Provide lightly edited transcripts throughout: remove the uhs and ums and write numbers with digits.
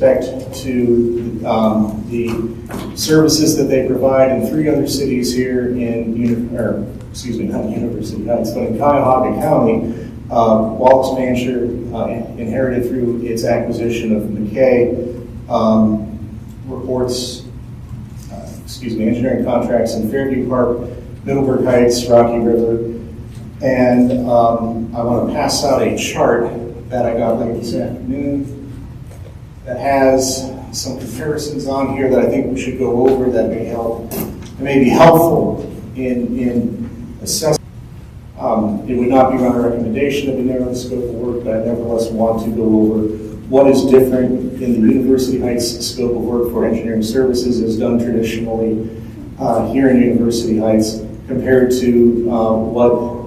respect to the services that they provide in 3 other cities here in, not University Heights, but in Cuyahoga County. Wallace Pancher inherited through its acquisition of McKay engineering contracts in Fairview Park, Middleburg Heights, Rocky River, and I want to pass out a chart that I got late this afternoon that has some comparisons on here that I think we should go over that may be helpful in assessing. It would not be my recommendation that we narrow the scope of work, but I nevertheless want to go over what is different in the University Heights scope of work for engineering services as done traditionally here in University Heights compared to what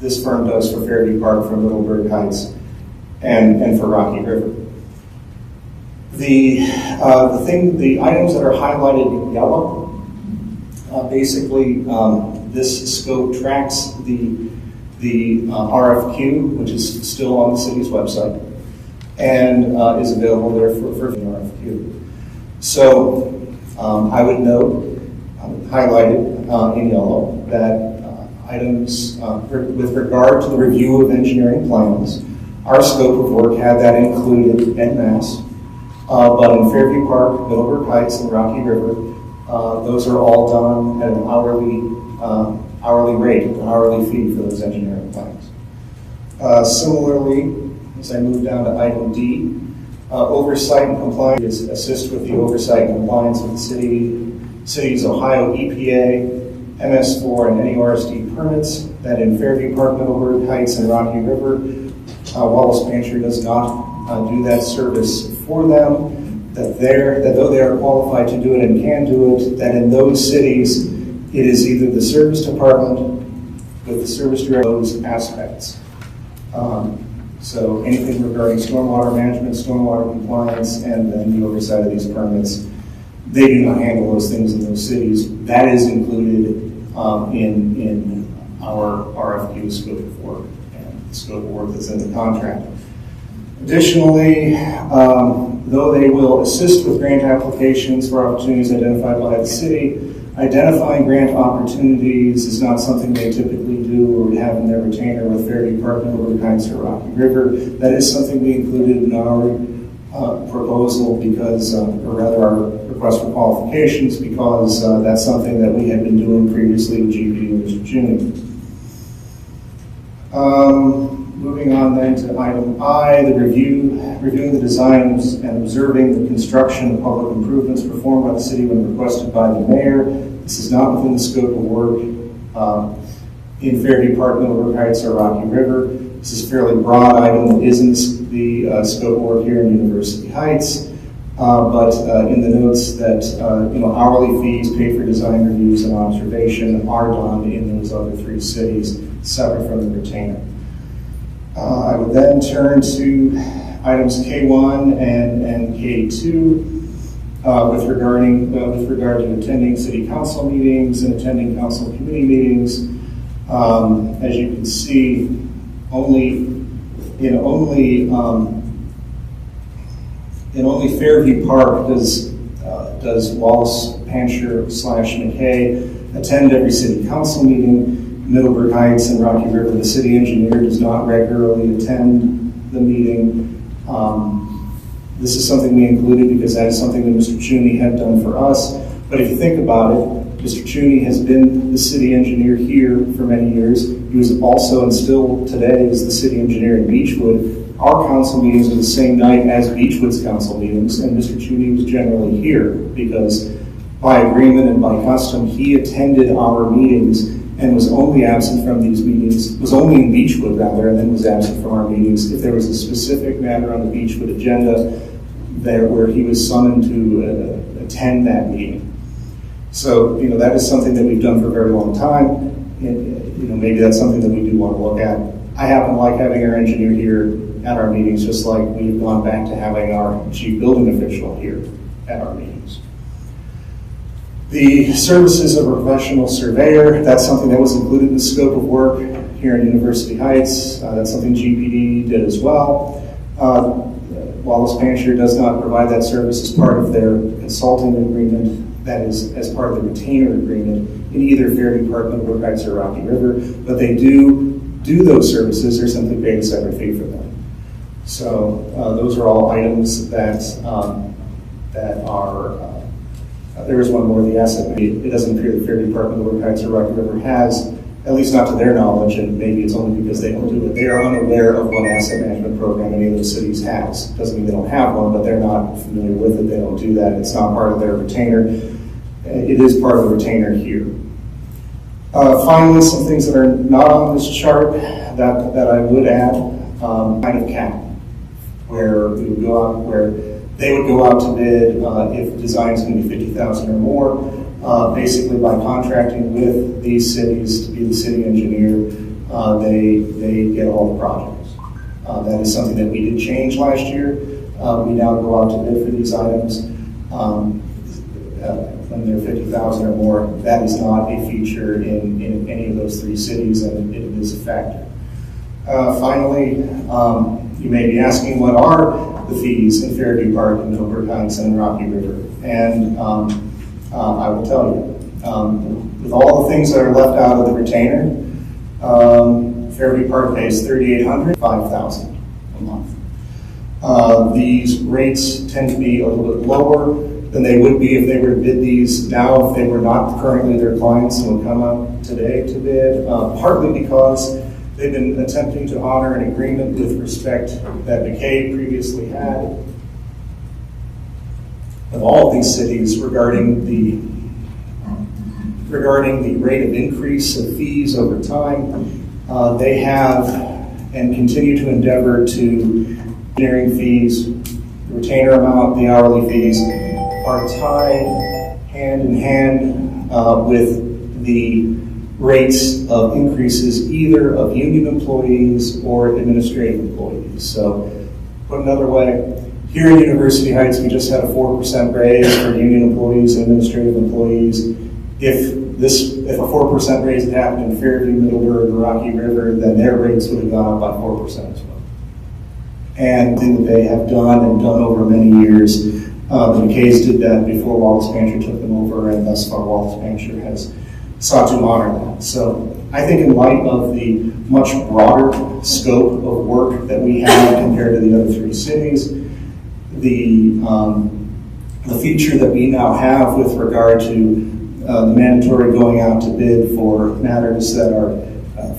this firm does for Fairview Park, for Middleburg Heights, and for Rocky River. The items that are highlighted in yellow, basically this scope tracks the RFQ, which is still on the city's website, and is available there for the RFQ. So I would note, highlighted in yellow, that items with regard to the review of engineering plans, our scope of work had that included en masse, but in Fairview Park, Middleburg Heights, and Rocky River, those are all done at an hourly rate, an hourly fee for those engineering plans. Similarly, as I move down to item D, oversight and compliance, assist with the oversight and compliance of the city's Ohio EPA, MS4, and NERSD permits, that in Fairview Park, Middleburg Heights, and Rocky River, Wallace Pancher does not do that service for them, that though they are qualified to do it and can do it, that in those cities, it is either the service department with the service director, those aspects. So anything regarding stormwater management, stormwater compliance, and then the oversight of these permits, they do not handle those things in those cities. That is included in our RFQ scope of work and the scope of work that's in the contract. Additionally, though they will assist with grant applications for opportunities identified by the city, identifying grant opportunities is not something they typically do or would have in their retainer with Fairview Park, Middleburg Heights, or Rocky River. That is something we included in our proposal because, or rather our request for qualifications, because that's something that we had been doing previously with GPD and Mr. June. Moving on then to item I, the reviewing the designs and observing the construction of public improvements performed by the city when requested by the mayor. This is not within the scope of work in Fairview Park, Middleburg Heights, or Rocky River. This is a fairly broad item that isn't the scope of work here in University Heights, but in the notes that hourly fees paid for design reviews and observation are done in those other 3 cities, separate from the retainer. I would then turn to items K1 and K2 with regard to attending city council meetings and attending council committee meetings. As you can see, in only Fairview Park does Wallace Pancher / McKay attend every city council meeting. Middleburg Heights and Rocky River, the city engineer does not regularly attend the meeting. This is something we included because that is something that Mr. Chuney had done for us. But if you think about it, Mr. Chuney has been the city engineer here for many years. He was also and still today is the city engineer in Beechwood. Our council meetings are the same night as Beechwood's council meetings, and Mr. Chuney was generally here because by agreement and by custom, he attended our meetings and was only absent from these meetings, was only in Beechwood rather, and then was absent from our meetings if there was a specific matter on the Beechwood agenda where he was summoned to attend that meeting. So, that is something that we've done for a very long time, and, maybe that's something that we do want to look at. I happen to like having our engineer here at our meetings, just like we've gone back to having our chief building official here at our meetings. The services of a professional surveyor, that's something that was included in the scope of work here in University Heights. That's something GPD did as well. Wallace Pancher does not provide that service as part of their consulting agreement, that is as part of the retainer agreement in either Fairview Park, Middleburg Heights, or Rocky River, but they do those services. They're simply paid a separate fee for them. So those are all items that that are. There is one more, the asset. It doesn't appear that Fairview Park, Middleburg Heights, or Rocky River has, at least not to their knowledge, and maybe it's only because they don't do it. They are unaware of what asset management program any of those cities has. Doesn't mean they don't have one, but they're not familiar with it. They don't do that. It's not part of their retainer. It is part of the retainer here. Finally, some things that are not on this chart that I would add, kind of cap, where we would go out, where they would go out to bid if designs can be 50,000 or more. Basically, by contracting with these cities to be the city engineer, they get all the projects. That is something that we did change last year. We now go out to bid for these items when they're 50,000 or more. That is not a feature in any of those three cities, and it is a factor. Finally, you may be asking, what are the fees in Fairview Park and Middleburg Heights and Rocky River? And I will tell you, with all the things that are left out of the retainer, Fairview Park pays $3,800, $5,000 a month. These rates tend to be a little bit lower than they would be if they were to bid these now, if they were not currently their clients and would come up today to bid, partly because they've been attempting to honor an agreement with respect that McKay previously had with all of these cities regarding the rate of increase of fees over time. They have and continue to endeavor to engineering fees, the retainer amount, the hourly fees are tied hand in hand with the rates of increases either of union employees or administrative employees. So, put another way, here in University Heights, we just had a 4% raise for union employees and administrative employees. If a 4% raise had happened in Fairview, Middleburg, or Rocky River, then their rates would have gone up by 4% as well. And thing that they have done over many years. The McKays did that before Wallace Pancher took them over, and thus far Wallace Pancher has sought to honor that. So I think in light of the much broader scope of work that we have compared to the other three cities, the feature that we now have with regard to the mandatory going out to bid for matters that are,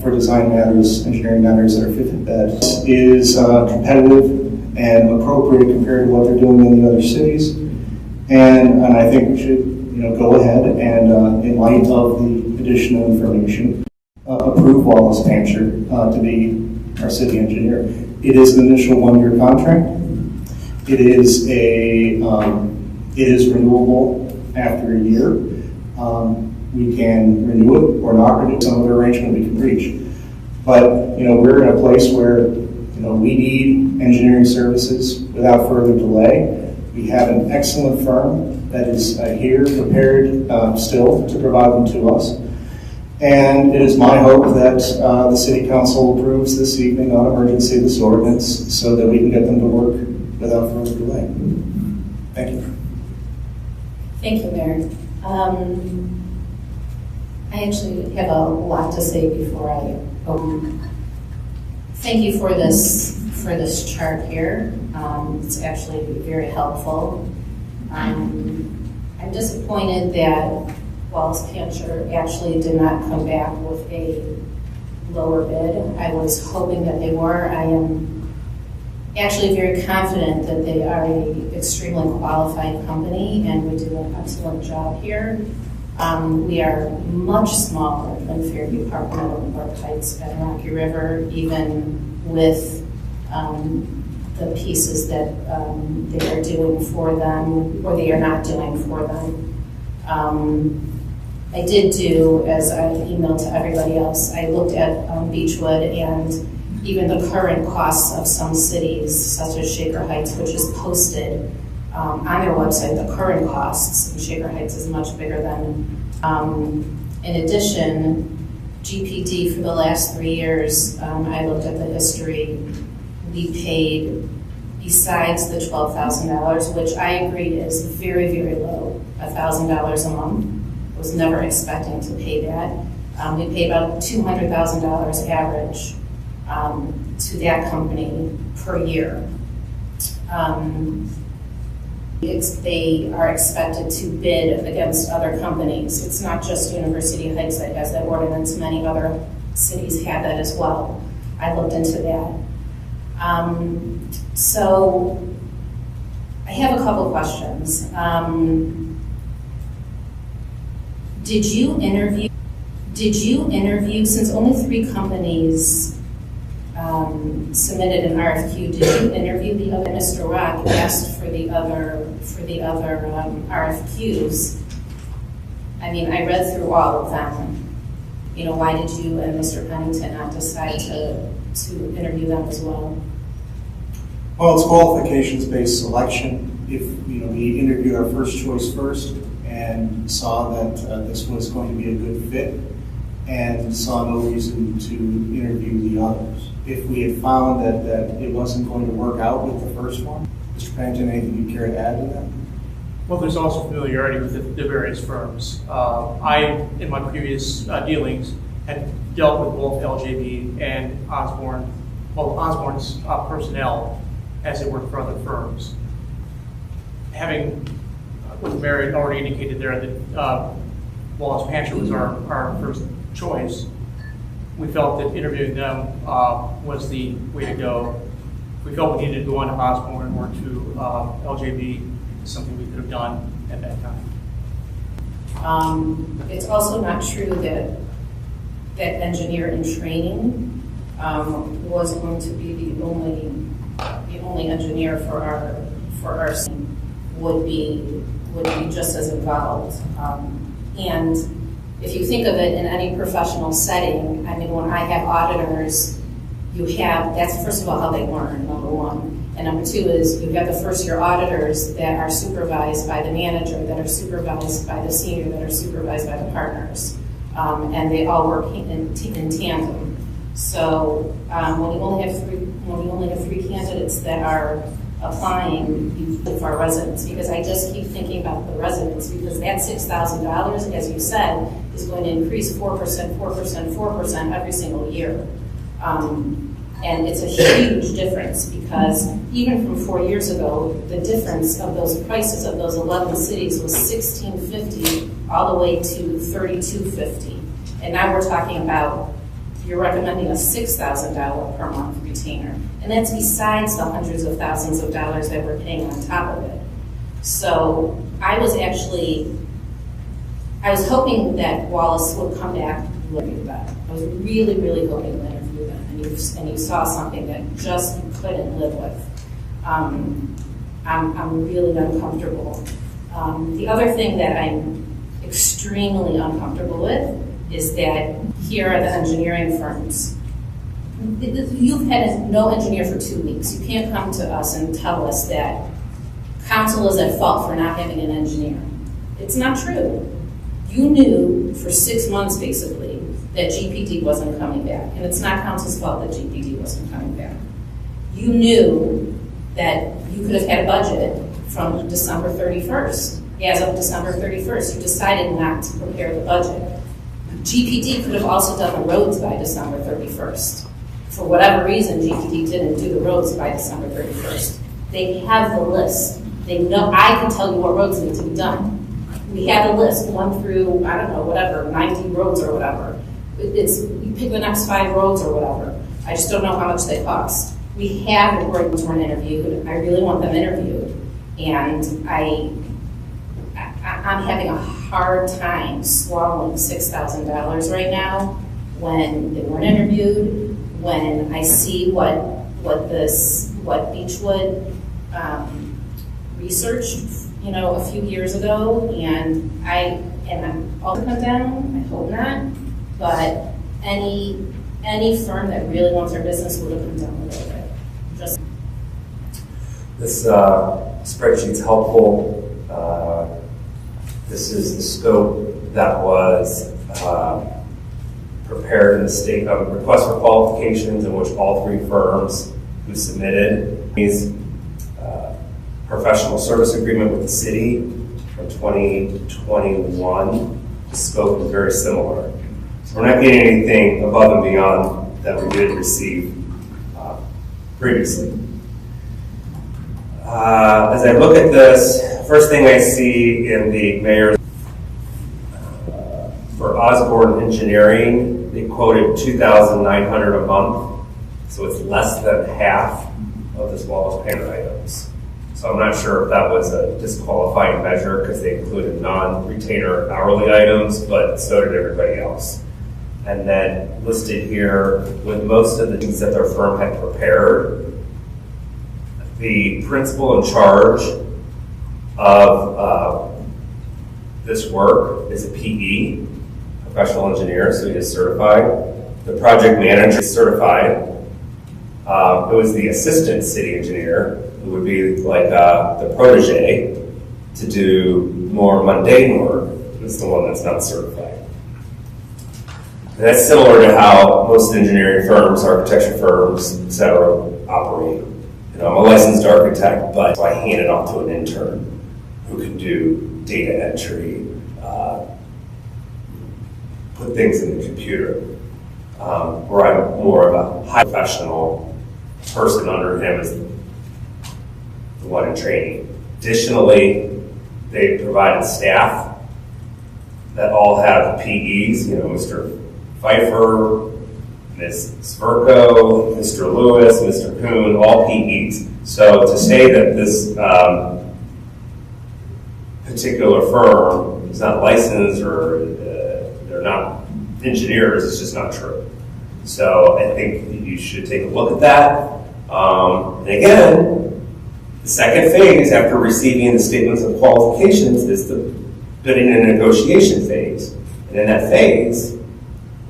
for design matters, engineering matters that are that is competitive and appropriate compared to what they're doing in the other cities. And I think we should go ahead and, in light of the additional information, approve Wallace Pancher to be our city engineer. It is an initial one-year contract. It is renewable after a year. We can renew it or not renew. Some other arrangement we can reach. But we're in a place where we need engineering services without further delay. We have an excellent firm that is here prepared still to provide them to us. And it is my hope that the City Council approves this evening on emergency this ordinance so that we can get them to work without further delay. Thank you. Thank you, Mayor. I actually have a lot to say before I open. Thank you for this chart here. It's actually very helpful. I'm disappointed that Wallace Pancher actually did not come back with a lower bid. I was hoping that they were. I am actually very confident that they are an extremely qualified company and we do an excellent job here. We are much smaller than Fairview Park, Middleburg Heights, and Rocky River, even with the pieces that they are doing for them or they are not doing for them. I did do, as I emailed to everybody else, I looked at Beechwood and even the current costs of some cities, such as Shaker Heights, which is posted on their website, the current costs, and Shaker Heights is much bigger than. In addition, GPD for the last 3 years, I looked at the history, we paid besides the $12,000, which I agree is very, very low, $1,000 a month. I was never expecting to pay that. We pay about $200,000 average to that company per year. They are expected to bid against other companies. It's not just University Heights that has that ordinance. Many other cities have that as well. I looked into that. So I have a couple questions. Did you interview, since only 3 companies submitted an RFQ, did you interview the other? Mr. Rock asked for the other RFQs. I mean, I read through all of them. You know, why did you and Mr. Pennington not decide to interview them as well? Well, it's qualifications-based selection. If we interviewed our first choice first and saw that this was going to be a good fit, and saw no reason to interview the others. If we had found that it wasn't going to work out with the first one, Mr. Pennington, anything you care to add to that? Well, there's also familiarity with the various firms. I, in my previous dealings, had dealt with both LJB and Osborne, well, Osborne's personnel as they worked for other firms. Having, what Mary had already indicated there, that Wallace Pancher was our first choice, we felt that interviewing them was the way to go. We felt we needed to go on to Osborne or to LJB, something we could have done at that time. It's also not true that engineer in training was going to be the only engineer for our team would be just as involved. And if you think of it in any professional setting, I mean, when I have auditors, that's first of all how they learn, number one. And number two is you have the first year auditors that are supervised by the manager, that are supervised by the senior, that are supervised by the partners. And they all work in tandem. So when you only have three candidates that are applying for our residents, because I just keep thinking about the residents, because that $6,000, as you said, is going to increase 4%, 4%, 4% every single year. And it's a huge difference, because even from 4 years ago, the difference of those prices of those 11 cities was $1,650 all the way to $3,250. And now we're talking about, you're recommending a $6,000 per month retainer. And that's besides the hundreds of thousands of dollars that we're paying on top of it. So I was hoping that Wallace would come back and interview them. I was really, really hoping to interview them. And you saw something that just you couldn't live with. I'm really uncomfortable. The other thing that I'm extremely uncomfortable with is that here are the engineering firms. You've had no engineer for 2 weeks. You can't come to us and tell us that council is at fault for not having an engineer. It's not true. You knew for 6 months, basically, that GPD wasn't coming back. And it's not council's fault that GPD wasn't coming back. You knew that you could have had a budget from December 31st. As of December 31st, you decided not to prepare the budget. GPD could have also done the roads by December 31st. For whatever reason, GPD didn't do the roads by December 31st. They have the list. They know, I can tell you what roads need to be done. We have a list, 1 through, I don't know, whatever, 90 roads or whatever. You pick the next 5 roads or whatever. I just don't know how much they cost. We have the board weren't interviewed. I really want them interviewed. And I'm having a hard time swallowing $6,000 right now when they weren't interviewed, when I see what Beechwood researched, a few years ago, and I'm all come down. I hope not, but any firm that really wants our business would have come down a little bit. Just this spreadsheet's helpful. This is the scope that was prepared in the state request for qualifications, in which all 3 firms who submitted these professional service agreement with the city from 2021. The scope is very similar. So we're not getting anything above and beyond that we did receive previously. As I look at this, first thing I see in the mayor's for Osborne Engineering, they quoted $2,900 a month, so it's less than half of the Wallace Painter items. So I'm not sure if that was a disqualifying measure because they included non-retainer hourly items, but so did everybody else. And then listed here with most of the things that their firm had prepared, the principal in charge of this work is a PE, professional engineer, so he is certified. The project manager is certified. It was the assistant city engineer, who would be like the protege, to do more mundane work, is the one that's not certified. And that's similar to how most engineering firms, architecture firms, etc., operate. You know, I'm a licensed architect, but I hand it off to an intern who can do data entry, put things in the computer, where I'm more of a high professional person under him as the one in training. Additionally, they provided staff that all have PEs, you know, Mr. Pfeiffer, Ms. Sverko, Mr. Lewis, Mr. Kuhn, all PEs. So to say that this particular firm is not licensed or they're not engineers is just not true. So I think you should take a look at that. And again, the second phase after receiving the statements of qualifications is the bidding and negotiation phase. And in that phase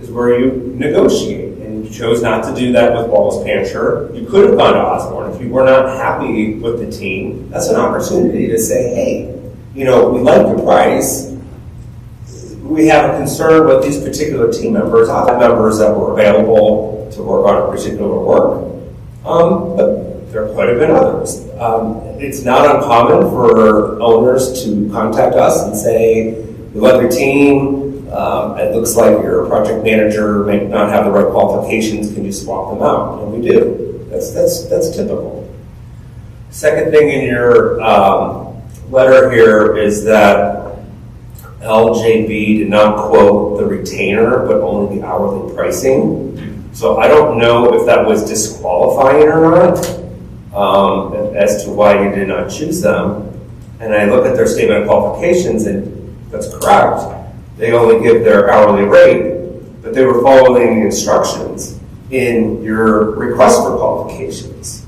is where you negotiate. And you chose not to do that with Wallace Pancher. You could have gone to Osborne. If you were not happy with the team, that's an opportunity to say, hey, you know, we like your price. We have a concern with these particular team members, other members that were available to work on a particular work. But there could have been others. It's not uncommon for owners to contact us and say, we love your team. It looks like your project manager may not have the right qualifications. Can you swap them out? And we do. That's typical. Second thing in your letter here is that LJB did not quote the retainer, but only the hourly pricing. So I don't know if that was disqualifying or not, as to why you did not choose them. And I look at their statement of qualifications, and that's correct. They only give their hourly rate, but they were following the instructions in your request for qualifications.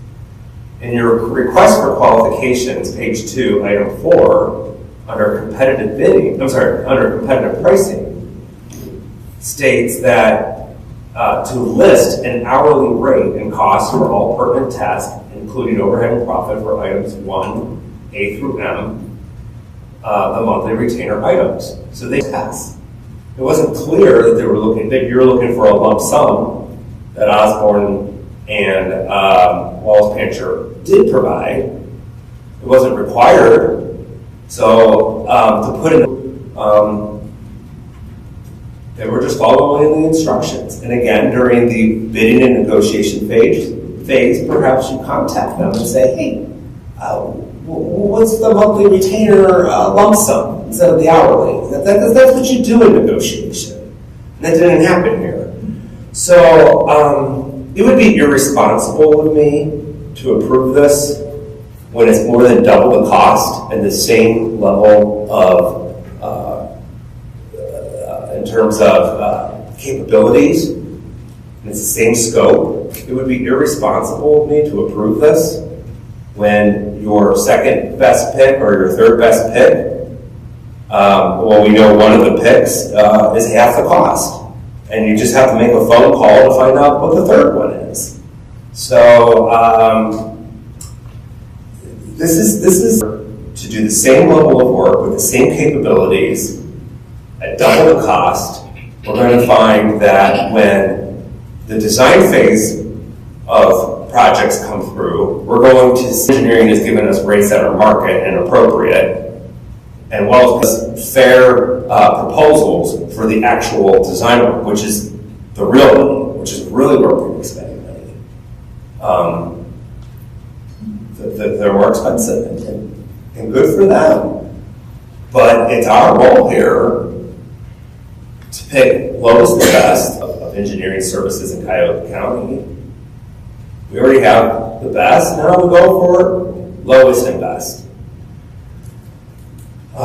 In your request for qualifications, page 2, item 4, under competitive bidding, under competitive pricing, states that to list an hourly rate and cost for all pertinent tasks, including overhead and profit for items 1A through M, the monthly retainer items. So they pass. It wasn't clear that you're looking for a lump sum that Osborne and Wallace Pancher did provide. It wasn't required. So to put it, they were just following the instructions. And again, during the bidding and negotiation phase, perhaps you contact them and say, hey, what's the monthly retainer lump sum instead of the hourly? That's what you do in negotiation. And that didn't happen here. So it would be irresponsible of me to approve this when it's more than double the cost and the same level of, in terms of capabilities, and it's the same scope. It would be irresponsible of me to approve this when your second best pick or your third best pick, well, we know one of the picks is half the cost. And you just have to make a phone call to find out what the third one is. So, this is to do the same level of work with the same capabilities at double the cost. We're going to find that when the design phase of projects come through, we're going to, engineering has given us rates that are market and appropriate, and Wells fair proposals for the actual design work, which is the real money, which is really where we're spending money. They're more expensive, and good for them. But it's our role here to pick lowest and best of engineering services in Cuyahoga County. We already have the best, now we go for lowest and best. I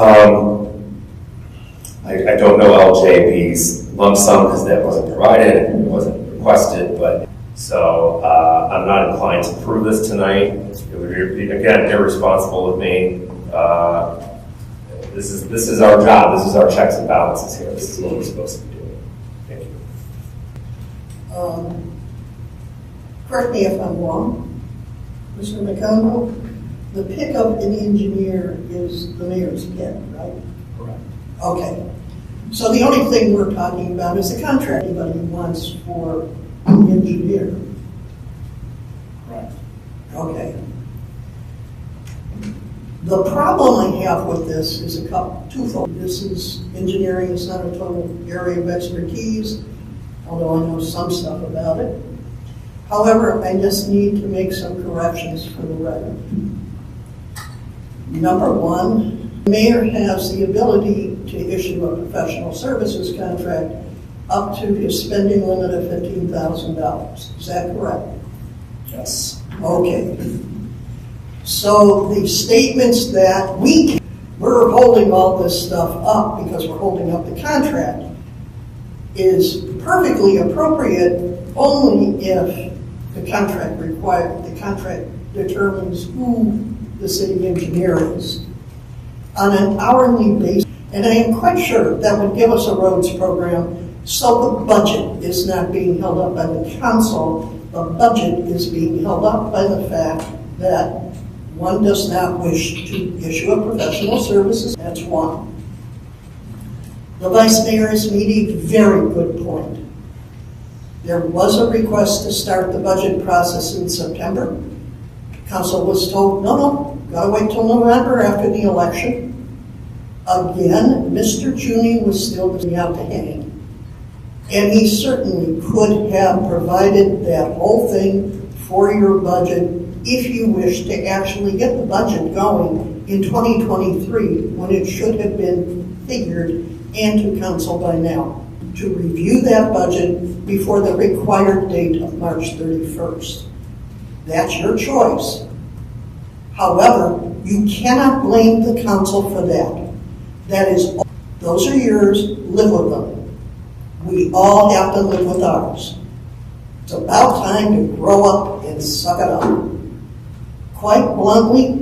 don't know LJB's lump sum because that wasn't provided, it wasn't requested, but so I'm not inclined to approve this tonight. It would be, again, irresponsible of me. This is our job. This is our checks and balances here. This is what we're supposed to be doing. Thank you. Correct me if I'm wrong, Mr. McConville. The pickup in the engineer is the mayor's pit, right? Correct. Okay. So the only thing we're talking about is the contract anybody wants for the engineer. Right. Okay. The problem I have with this is twofold. This is engineering, it's not a total area of expertise, although I know some stuff about it. However, I just need to make some corrections for the record. Number one, the mayor has the ability to issue a professional services contract up to his spending limit of $15,000. Is that correct? Yes. Okay. So the statements that we're holding all this stuff up because we're holding up the contract is perfectly appropriate only if the contract determines who the city engineer is on an hourly basis. And I am quite sure that would give us a roads program, so the budget is not being held up by the council. The budget is being held up by the fact that one does not wish to issue a professional services. That's one. The vice mayor has made a very good point. There was a request to start the budget process in September. Council was told, no, gotta wait till November after the election. Again, Mr. Juni was still out to hang. And he certainly could have provided that whole thing for your budget if you wish to actually get the budget going in 2023 when it should have been figured and to council by now, to review that budget before the required date of March 31st. That's your choice. However, you cannot blame the council for that. Those are yours, live with them. We all have to live with ours. It's about time to grow up and suck it up. Quite bluntly,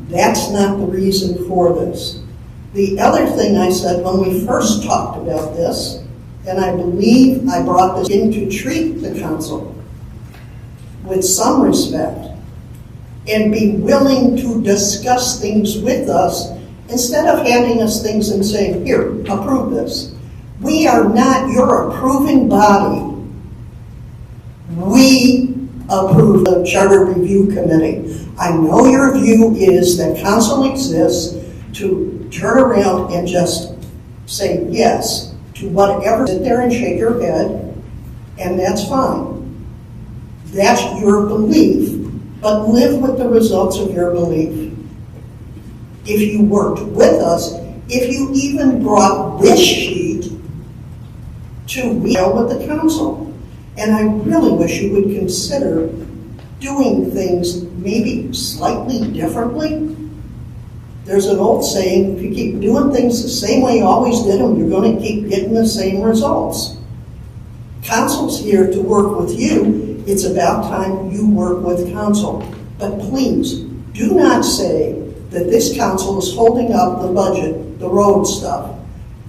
that's not the reason for this. The other thing I said when we first talked about this, and I believe I brought this in to treat the council with some respect and be willing to discuss things with us instead of handing us things and saying, here, approve this. We are not your approving body. We approve the Charter Review Committee. I know your view is that council exists to turn around and just say yes to whatever, sit there and shake your head, and that's fine. That's your belief, but live with the results of your belief. If you worked with us, if you even brought this sheet to deal with the council, and I really wish you would consider doing things maybe slightly differently. There's an old saying, if you keep doing things the same way you always did them, you're going to keep getting the same results. Council's here to work with you. It's about time you work with council. But please, do not say that this council is holding up the budget, the road stuff.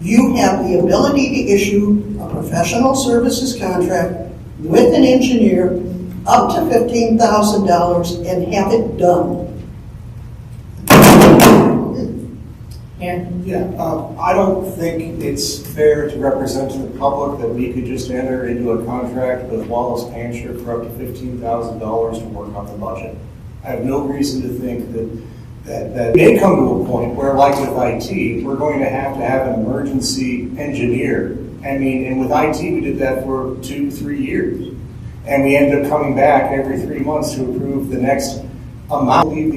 You have the ability to issue a professional services contract with an engineer up to $15,000 and have it done. Mayor? Yeah, I don't think it's fair to represent to the public that we could just enter into a contract with Wallace Pancher for up to $15,000 to work on the budget. I have no reason to think that may come to a point where, like with IT, we're going to have an emergency engineer. I mean, and with IT, we did that for 2-3 years. And we ended up coming back every 3 months to approve the next amount. I believe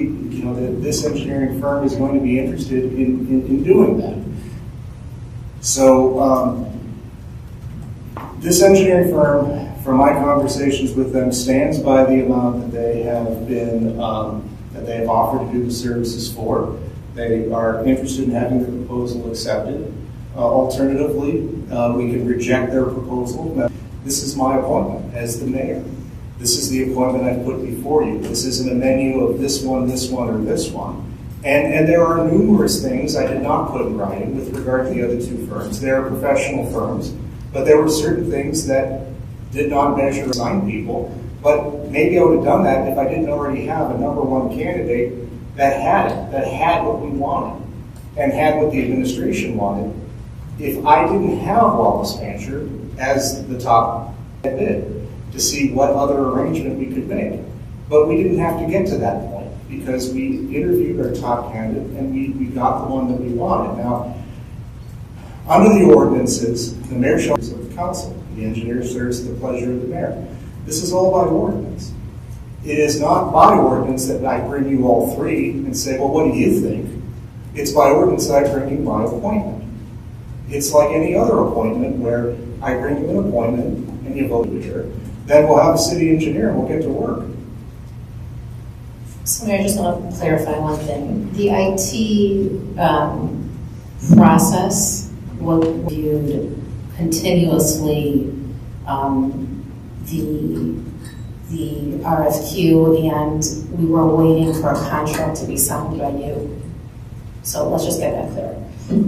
that this engineering firm is going to be interested in doing that. So this engineering firm, from my conversations with them, stands by the amount that they have been that they have offered to do the services for. They are interested in having the proposal accepted. Alternatively, we can reject their proposal. This is my appointment as the mayor. This is the appointment I've put before you. This isn't a menu of this one, or this one. And there are numerous things I did not put in writing with regard to the other two firms. They are professional firms, but there were certain things that did not measure assign people. But maybe I would have done that if I didn't already have a number one candidate that had what we wanted, and had what the administration wanted. If I didn't have Wallace Pancher as the top bid, to see what other arrangement we could make. But we didn't have to get to that point because we interviewed our top candidate and we got the one that we wanted. Now, under the ordinances, the mayor shall serve the council. The engineer serves at the pleasure of the mayor. This is all by ordinance. It is not by ordinance that I bring you all three and say, well, what do you think? It's by ordinance that I bring you my appointment. It's like any other appointment where I bring you an appointment and you vote here. Then we'll have a city engineer and we'll get to work. So Mayor, I just want to clarify one thing. The IT process was reviewed continuously, the RFQ, and we were waiting for a contract to be signed by you. So let's just get that clear.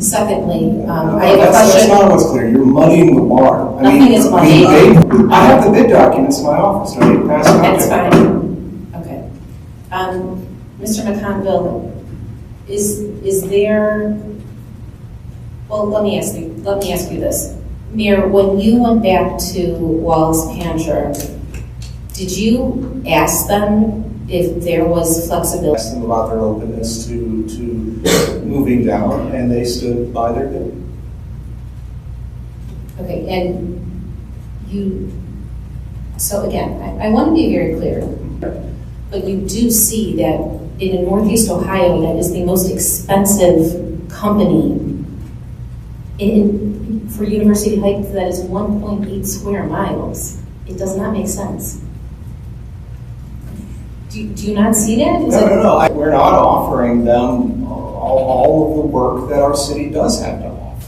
Secondly, I have a question. That's not what's clear. You're muddying the water. Nothing is muddying. I have the bid documents in my office. I need to pass them out. That's fine. Okay. Mr. McConville, is there? Well, let me ask you this, Mayor. When you went back to Wallace Pancher, did you ask them if there was flexibility? Asked them about their openness to moving down, and they stood by their bid. Okay, and so again, I want to be very clear, but you do see that in Northeast Ohio, that is the most expensive company for University Heights, that is 1.8 square miles. It does not make sense. Do you not see that? No. We're not offering them all of the work that our city does have to offer.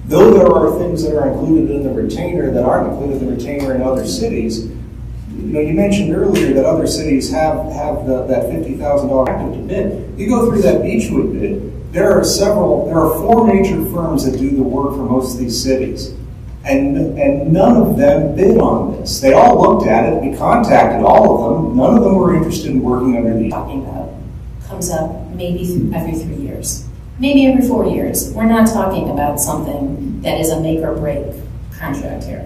Though there are things that are included in the retainer that aren't included in the retainer in other cities. You mentioned earlier that other cities have that $50,000 active to bid. You go through that Beechwood bid, there are 4 major firms that do the work for most of these cities. And none of them bid on this. They all looked at it. We contacted all of them. None of them were interested in working under the... Talking about comes up maybe every 3 years, maybe every 4 years. We're not talking about something that is a make or break contract here.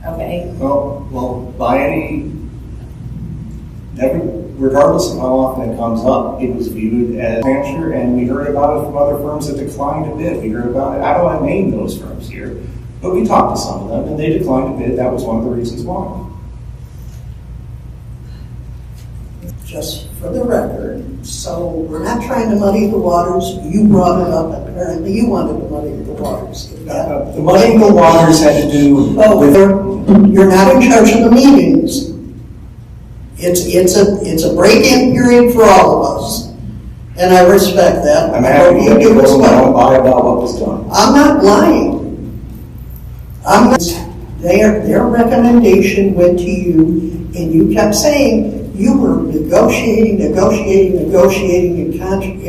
Okay. Well, regardless of how often it comes up, it was viewed as Pancher, and we heard about it from other firms that declined to bid. We heard about it. I don't want to name those firms here, but we talked to some of them, and they declined to bid. That was one of the reasons why. Just for the record, so we're not trying to muddy the waters. You brought it up, apparently you wanted to muddy the waters. The muddying the waters had to do with... You're not in charge of the meetings. It's a break-in period for all of us, and I respect that. I'm happy you do as well. I don't lie about what was done. I'm not lying. Their recommendation went to you, and you kept saying you were negotiating,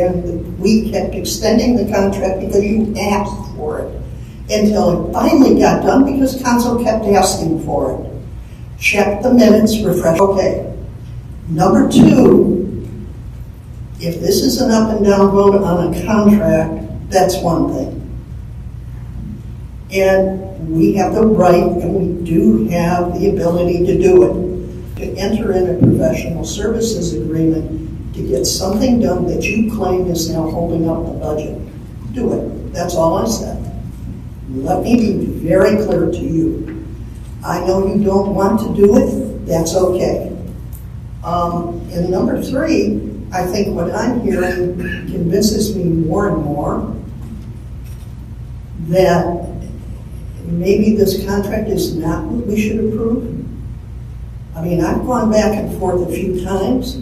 and we kept extending the contract because you asked for it until it finally got done because council kept asking for it. Check the minutes, refresh. Okay. Number 2, If this is an up and down vote on a contract, that's one thing. And we have the right, and we do have the ability to do it, to enter in a professional services agreement to get something done that you claim is now holding up the budget. Do it. That's all I said. Let me be very clear to you. I know you don't want to do it. That's okay. And number three, I think what I'm hearing convinces me more and more that maybe this contract is not what we should approve. I mean, I've gone back and forth a few times,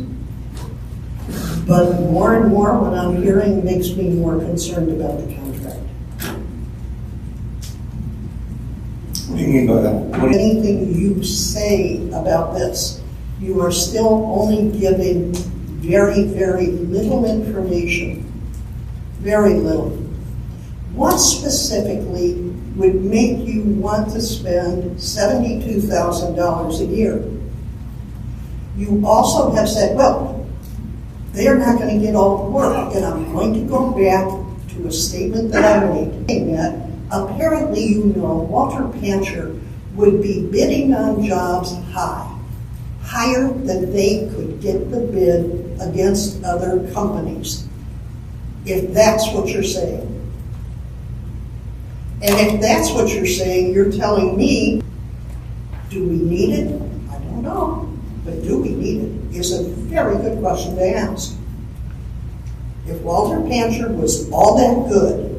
but more and more what I'm hearing makes me more concerned about the contract. What do you mean by that? Anything you say about this, you are still only giving very, very little information. Very little. What specifically would make you want to spend $72,000 a year? You also have said, well, they are not going to get all the work, and I'm going to go back to a statement that I made, saying that apparently you know Walter Pancher would be bidding on jobs higher than they could get the bid against other companies, if that's what you're saying. And if that's what you're saying, you're telling me, do we need it? I don't know, but do we need it is a very good question to ask. If Walter Pancher was all that good,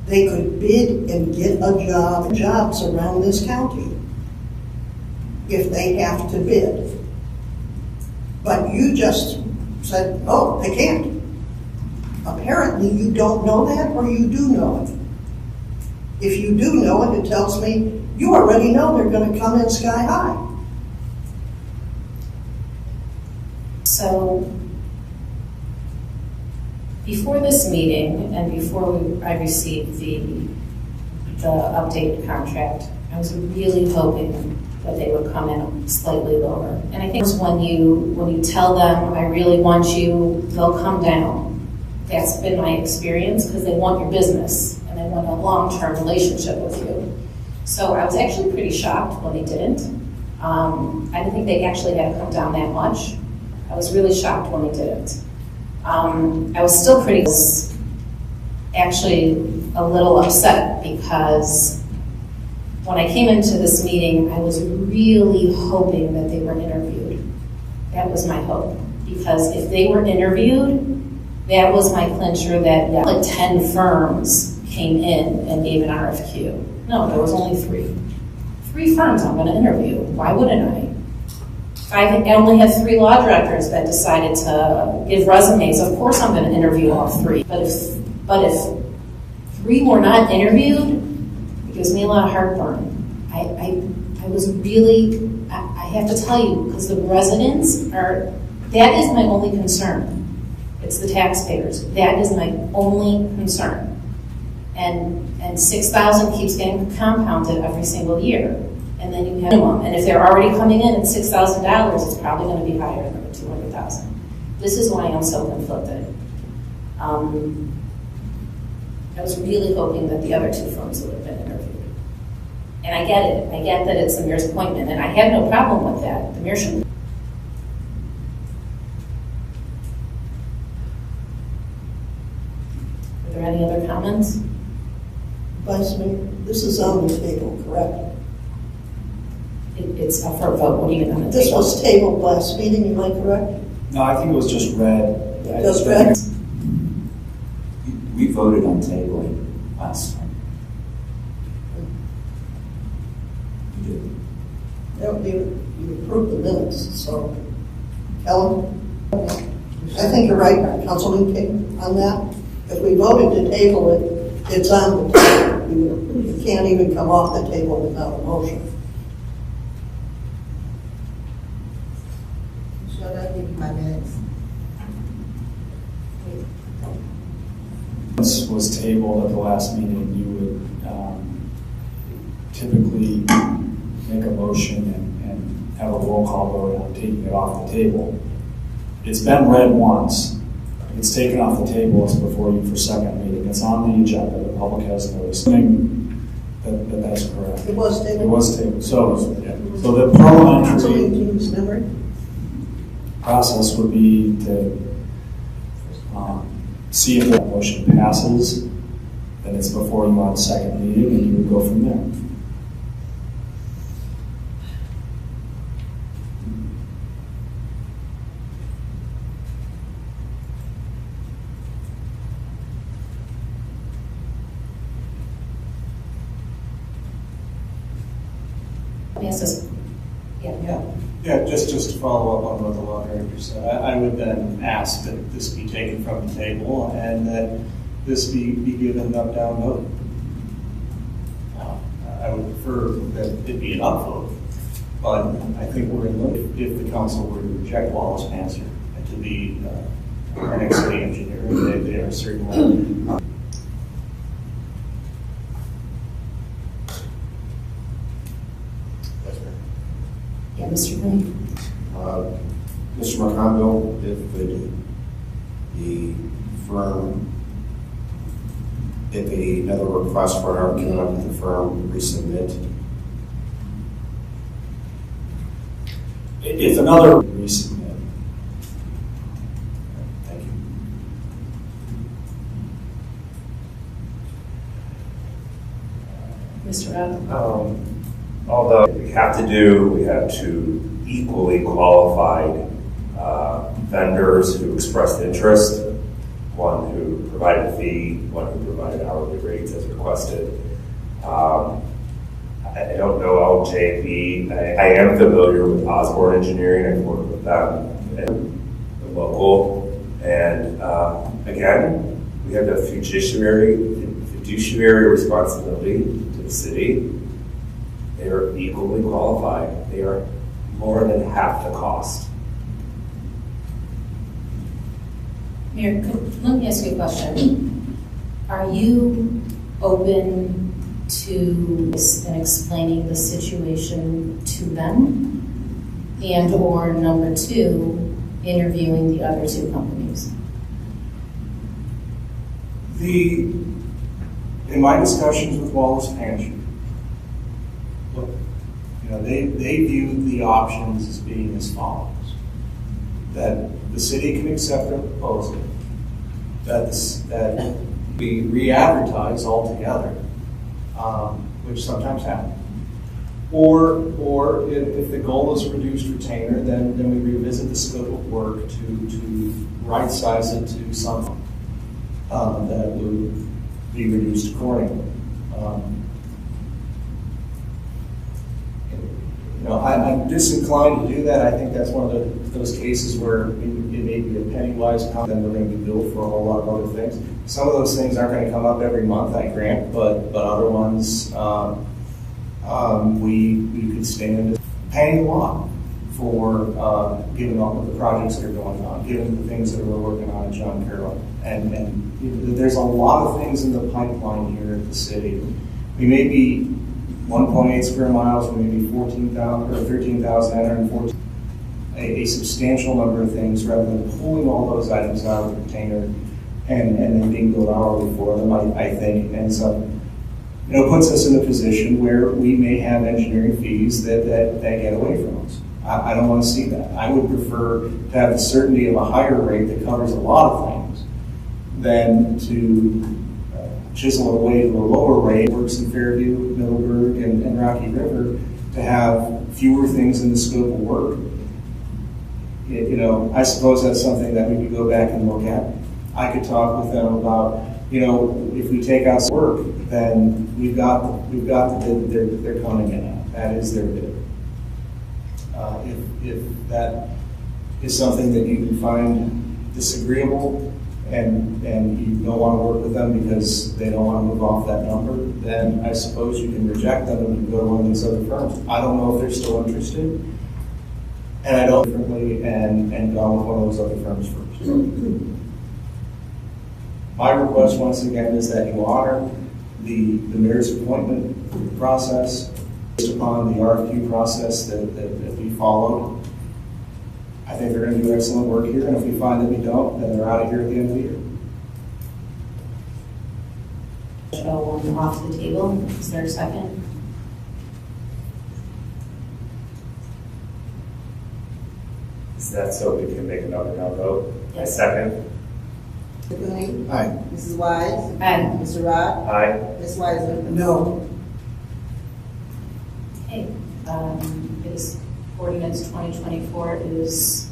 they could bid and get jobs around this county if they have to bid. But you just said, oh, they can't. Apparently you don't know that, or you do know it. If you do know it, it tells me you already know they're going to come in sky high. So, before this meeting and before I received the updated contract, I was really hoping that they would come in slightly lower. And I think when you tell them, I really want you, they'll come down. That's been my experience, because they want your business and they want a long-term relationship with you. So I was actually pretty shocked when they didn't. I didn't think they actually had to come down that much. I was really shocked when they didn't. I was still actually a little upset, because when I came into this meeting, I was really hoping that they were interviewed. That was my hope, because if they were interviewed, that was my clincher that like 10 firms came in and gave an RFQ. No, there was only 3. 3 firms I'm going to interview. Why wouldn't I? I only had 3 law directors that decided to give resumes. Of course I'm going to interview all 3. But if 3 were not interviewed, it gives me a lot of heartburn. I was really, I have to tell you, because the residents that is my only concern. It's the taxpayers. That is my only concern. And 6,000 keeps getting compounded every single year. And then you have minimum. And if they're already coming in at $6,000, it's probably going to be higher than the $200,000. This is why I'm so conflicted. I was really hoping that the other 2 firms would have been interviewed. And I get it. I get that it's the mayor's appointment, and I had no problem with that. The mayor should. Are there any other comments? Vice Mayor, this is on the table, correct? It's up for a vote. What do you mean on the table? This was tabled last meeting, am I correct? No, I think it was just read. Just read? We voted on tabling last time. You did. No, you approved the minutes, so. Ellen? I think you're right, Councilman King, on that. If we voted to table it, it's on the table. You can't even come off the table without a motion. Should I give you my minutes? This was tabled at the last meeting. You would typically make a motion and have a roll call vote on taking it off the table. it's been read once, it's taken off the table, it's before you for second reading, it's on the agenda, the public has noticed. Assuming that's correct. It was tabled. It was tabled, so the Councilman parliamentary King's memory? process would be to see if the motion passes, then it's before you on second reading, and you would go from there. Yes, this- yeah. Yeah, just to follow up on what the law director said, I would then ask that this be taken from the table and that this be given an up-down vote. I would prefer that it be an upvote, but I think we're in limit if the council were to reject Wallace Panzer to be our next city engineer. They are certainly. Yeah, Mr. Lee? Mr. Macondo, if the firm, if another request for an RFQ, if the firm resubmit, If another resubmit, Thank you. Mr. Rob? Although we have to equally qualified vendors who expressed interest, one who provided a fee, one who provided hourly rates as requested. I don't know LJB. I am familiar with Osborne Engineering. I've worked with them and the local. And again, we have the fiduciary responsibility to the city. They are equally qualified. They are more than half the cost. Mayor, let me ask you a question. Are you open to explaining the situation to them? And or number two, interviewing the other two companies? In my discussions with Wallace Panzer, look, they viewed the options as being as follows: that the city can accept their proposal, that we re-advertise altogether, which sometimes happens, or if the goal is reduced retainer, then we revisit the scope of work to right-size it to something that would be reduced accordingly. I'm disinclined to do that. I think that's one of those cases where it may be a penny-wise pound, then we're going to be billed for a whole lot of other things. Some of those things aren't going to come up every month, I grant, but other ones, we could stand paying a lot for given all of the projects that are going on, given the things that we're working on at John Carroll. And there's a lot of things in the pipeline here at the city. We may be 1.8 square miles, maybe 14,000 or 13,914. A substantial number of things, rather than pulling all those items out of the retainer and then being billed hourly for them, I think ends up, puts us in a position where we may have engineering fees that get away from us. I don't want to see that. I would prefer to have the certainty of a higher rate that covers a lot of things than to chisel it away to a lower rate, works in Fairview, Middleburg, and Rocky River, to have fewer things in the scope of work. I suppose that's something that we could go back and look at. I could talk with them about, if we take out work, then we've got the bid they're coming in at. That is their bid. If that is something that you can find disagreeable and you don't want to work with them because they don't want to move off that number, then I suppose you can reject them and you can go to one of these other firms. I don't know if they're still interested, and I don't differently and go with one of those other firms first. My request, once again, is that you honor the mayor's appointment process based upon the RFQ process that we followed, I think they're going to do excellent work here, and if we find that we don't, then they're out of here at the end of the year. Show one off the table. Is there a second? Is that so we can make another no vote? A Yes. second? Mr. Cooney? Aye. Mrs. Wise? Aye. Mr. Rock? Aye. Ms. Weiser? No. Okay, it is ordinance 2024 is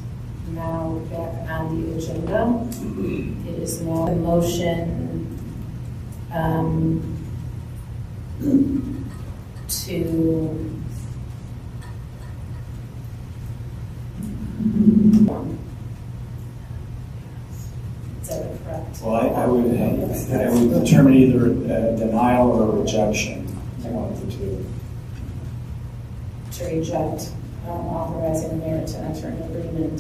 now back on the agenda. It is now a motion to is that correct? Well, I would determine either a denial or a rejection, one of the two. To reject authorizing the mayor to enter an agreement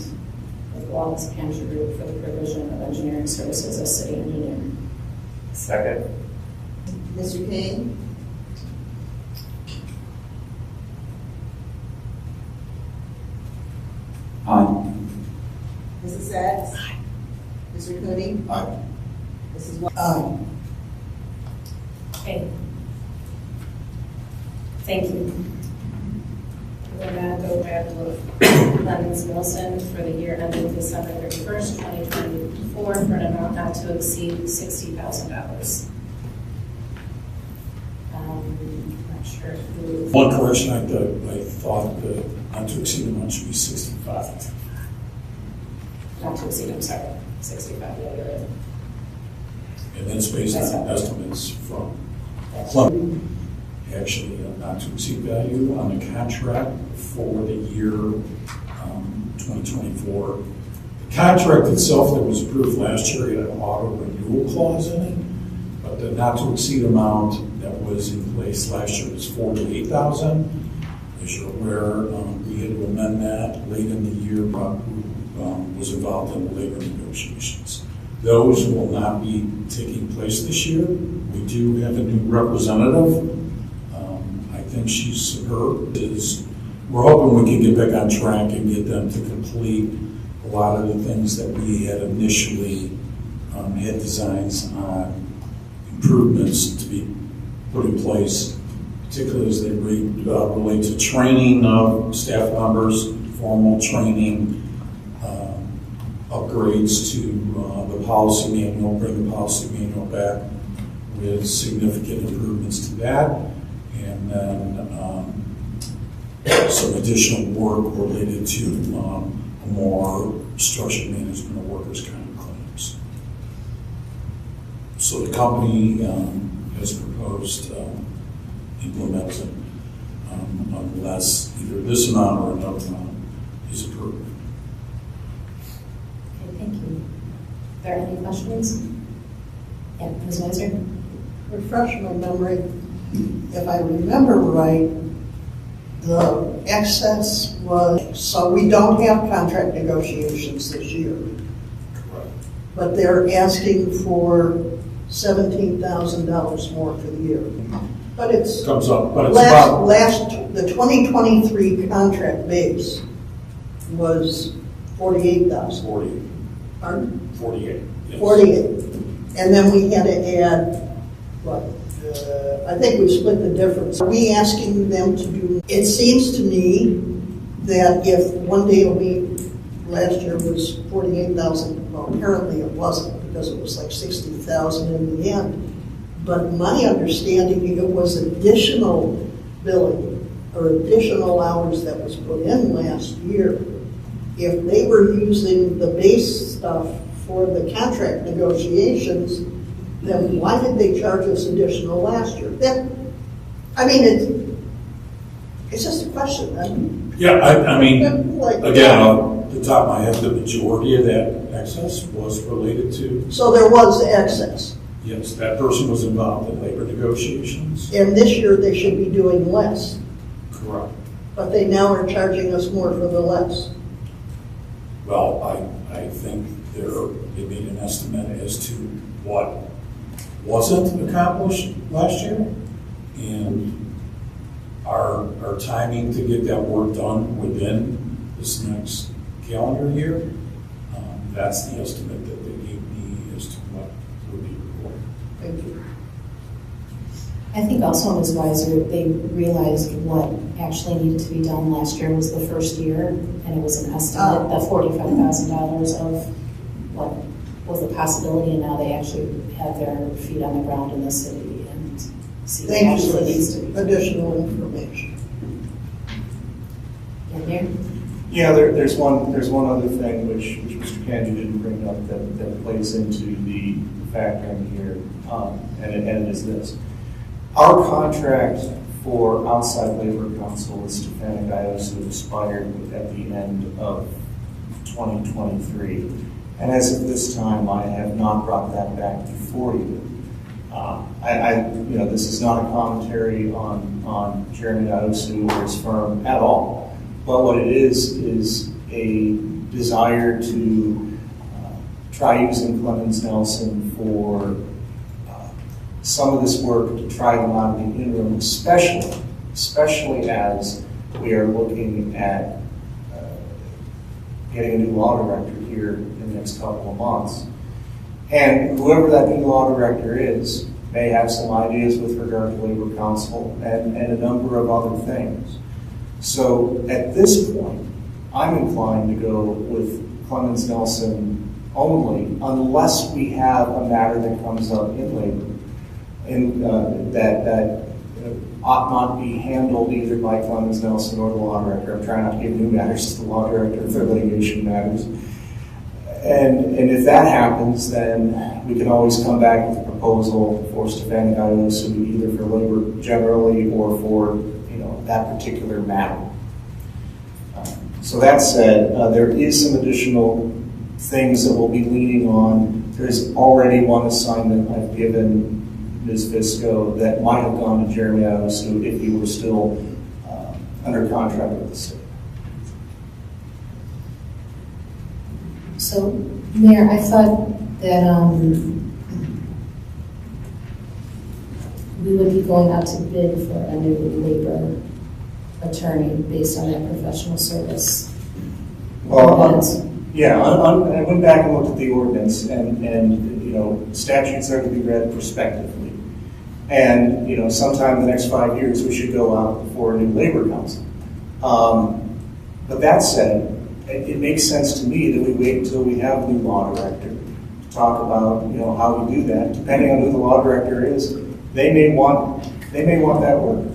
with Wallace Cantor Group for the provision of engineering services as city engineer. Second? Mr. King? Aye. Mrs. Sacks? Mr. Cooney? Aye. Mrs. Wise? Aye. Okay. Thank you. We're going to go back to Lennox Wilson for the year ending December 31st, 2024 for an amount not to exceed $60,000. Not sure who. One correction, I thought the not to exceed amount should be 65. Not to exceed, I'm sorry, 65, yeah, you're right. And that's based on estimates from Plum. Actually, not to exceed value on the contract for the year 2024. The contract itself that was approved last year had an auto renewal clause in it, but the not to exceed amount that was in place last year was $48,000. As you're aware, we had to amend that late in the year, who was involved in the labor negotiations. Those will not be taking place this year. We do have a new representative. I think she's superb. We're hoping we can get back on track and get them to complete a lot of the things that we had initially had designs on improvements to be put in place, particularly as they relate to training of staff members, formal training, upgrades to the policy manual, bring the policy manual back with significant improvements to that, and then some additional work related to a more structured management of workers' comp claims. So the company has proposed implementing unless either this amount or another amount is approved. Okay, thank you. Are there any questions? Yeah, Ms. Weiser? Refresh my memory, if I remember right, the excess was, so we don't have contract negotiations this year, Correct. but they're asking for $17,000 more for the year. But it's Comes up, but it's about the 2023 contract base was 48,000. 40, Pardon? 48. Yes. 48. And then we had to add, what, I think we split the difference. Are we asking them to do, it seems to me that if one day a week last year was 48,000, well, apparently it wasn't because it was like 60,000 in the end. But my understanding, it was additional billing or additional hours that was put in last year. If they were using the base stuff for the contract negotiations, then why did they charge us additional last year? It's just a question. Yeah, I mean, Like, again, off the top of my head, the majority of that excess was related to, So there was excess, yes, that person was involved in labor negotiations. and this year they should be doing less, Correct. but they now are charging us more for the less. Well, I think they made an estimate as to what wasn't accomplished last year, and our timing to get that work done within this next calendar year. That's the estimate that they gave me as to what would be required. Thank you. I think also, Ms. Weiser, they realized what actually needed to be done last year was the first year, and it was an estimate, the $45,000 of what was the possibility, and now they actually have their feet on the ground in the city and see what Thank you actually needs to be for done. additional information. In there? Yeah, there's one other thing which Mr. Kanji didn't bring up that plays into the factoring here, and it is this. Our contract for outside labor counsel with Stefanik Iosu expired at the end of 2023. And as of this time, I have not brought that back before you. This is not a commentary on Jeremy Iosu or his firm at all. But what it is a desire to try using Clemens Nelson for some of this work to try them out in the interim, especially as we are looking at getting a new law director here in the next couple of months. And whoever that new law director is may have some ideas with regard to labor counsel and a number of other things. So at this point, I'm inclined to go with Clemens Nelson only, unless we have a matter that comes up in labor that ought not be handled either by Clemens Nelson or the law director. I'm trying not to give new matters to the law director if they're litigation matters. And if that happens, then we can always come back with a proposal for Stefanik Iosu either for labor generally or for that particular matter. So that said, there is some additional things that we'll be leaning on. There's already one assignment I've given Ms. Visco that might have gone to Jeremy Iosu if he were still under contract with the state. So, Mayor, I thought that we would be going out to bid for a new labor attorney based on that professional service. Well, I went back and looked at the ordinance, and statutes are to be read prospectively. And sometime in the next 5 years, we should go out for a new labor council. But that said, it makes sense to me that we wait until we have a new law director to talk about how we do that. Depending on who the law director is, they may want that work.